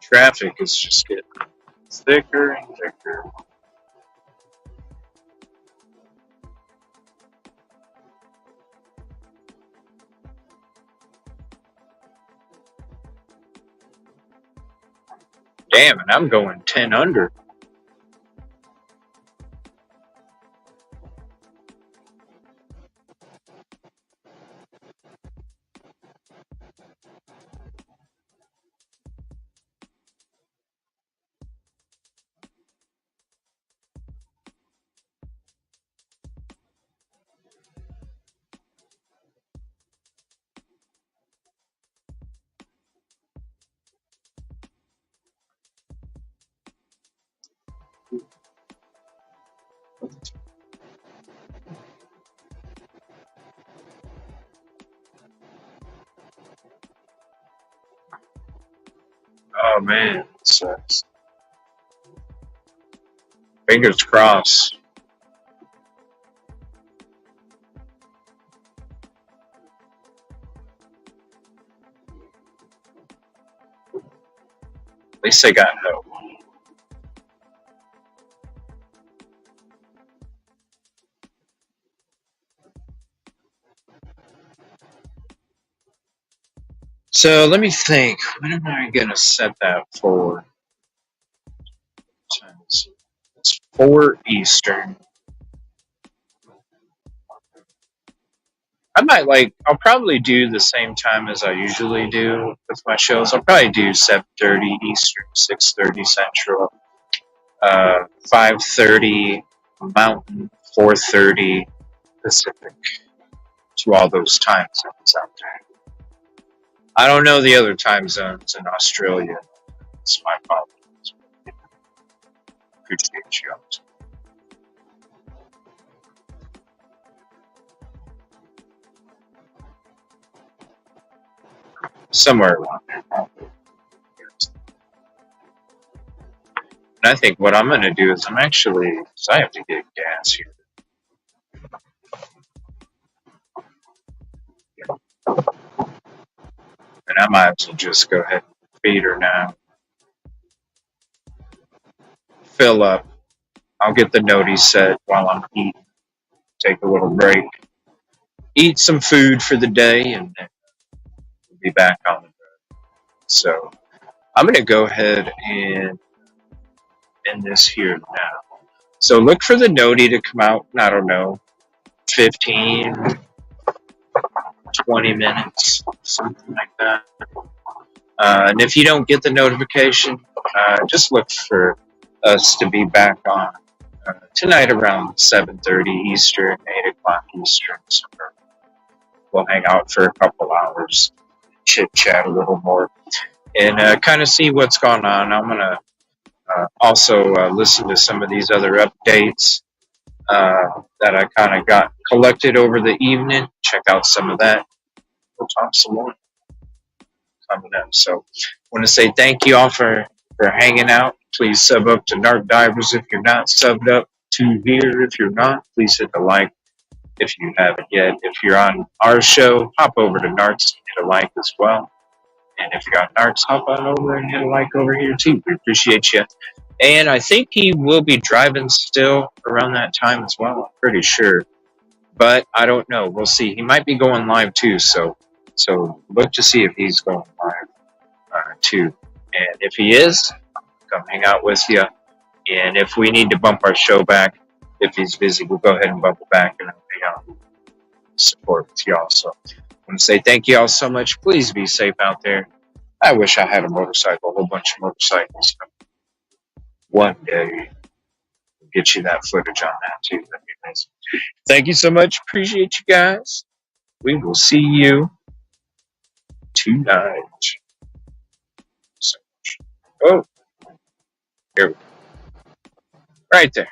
Traffic is just getting thicker and thicker. Damn, and I'm going 10 under. Oh man, it sucks. Fingers crossed. At least they got help. So let me think. When am I gonna set that for? It's 4 Eastern. I'll probably do the same time as I usually do with my shows. I'll probably do 7:30 Eastern, 6:30 Central, 5:30 Mountain, 4:30 Pacific. To all those time zones out there. I don't know the other time zones in Australia. It's my problem. Appreciate you. Somewhere around there, probably. And I think what I'm going to do is because I have to get gas here. And I might as well just go ahead and feed her now. Fill up. I'll get the noti set while I'm eating. Take a little break, eat some food for the day, and then we'll be back on the road. So I'm going to go ahead and end this here now. So look for the noti to come out, I don't know, 15, 20 minutes, something like that. And if you don't get the notification, just look for us to be back on tonight around 7:30 Eastern, 8 o'clock Eastern. So we'll hang out for a couple hours, chit chat a little more, and kind of see what's going on. I'm going to also listen to some of these other updates that I kind of got collected over the evening. Check out some of that. We'll talk some more coming up. So I want to say thank you all for hanging out. Please sub up to Narc Divers if you're not subbed up to here. If you're not, please hit the like if you haven't yet. If you're on our show, hop over to Narcs and hit a like as well. And if you're on Narcs, hop on over and hit a like over here too. We appreciate you. And I think he will be driving still around that time as well. I'm pretty sure. But I don't know. We'll see. He might be going live too. So look to see if he's going live too. And if he is, come hang out with you. And if we need to bump our show back, if he's busy, we'll go ahead and bump it back and support with y'all. So I want to say thank you all so much. Please be safe out there. I wish I had a motorcycle, a whole bunch of motorcycles. One day, we'll get you that footage on that too. That'd be amazing. Thank you so much. Appreciate you guys. We will see you tonight. So, oh, here we go. Right there.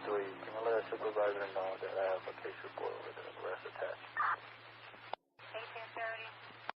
Can I let a supervisor know that I have a case report with an arrest attached?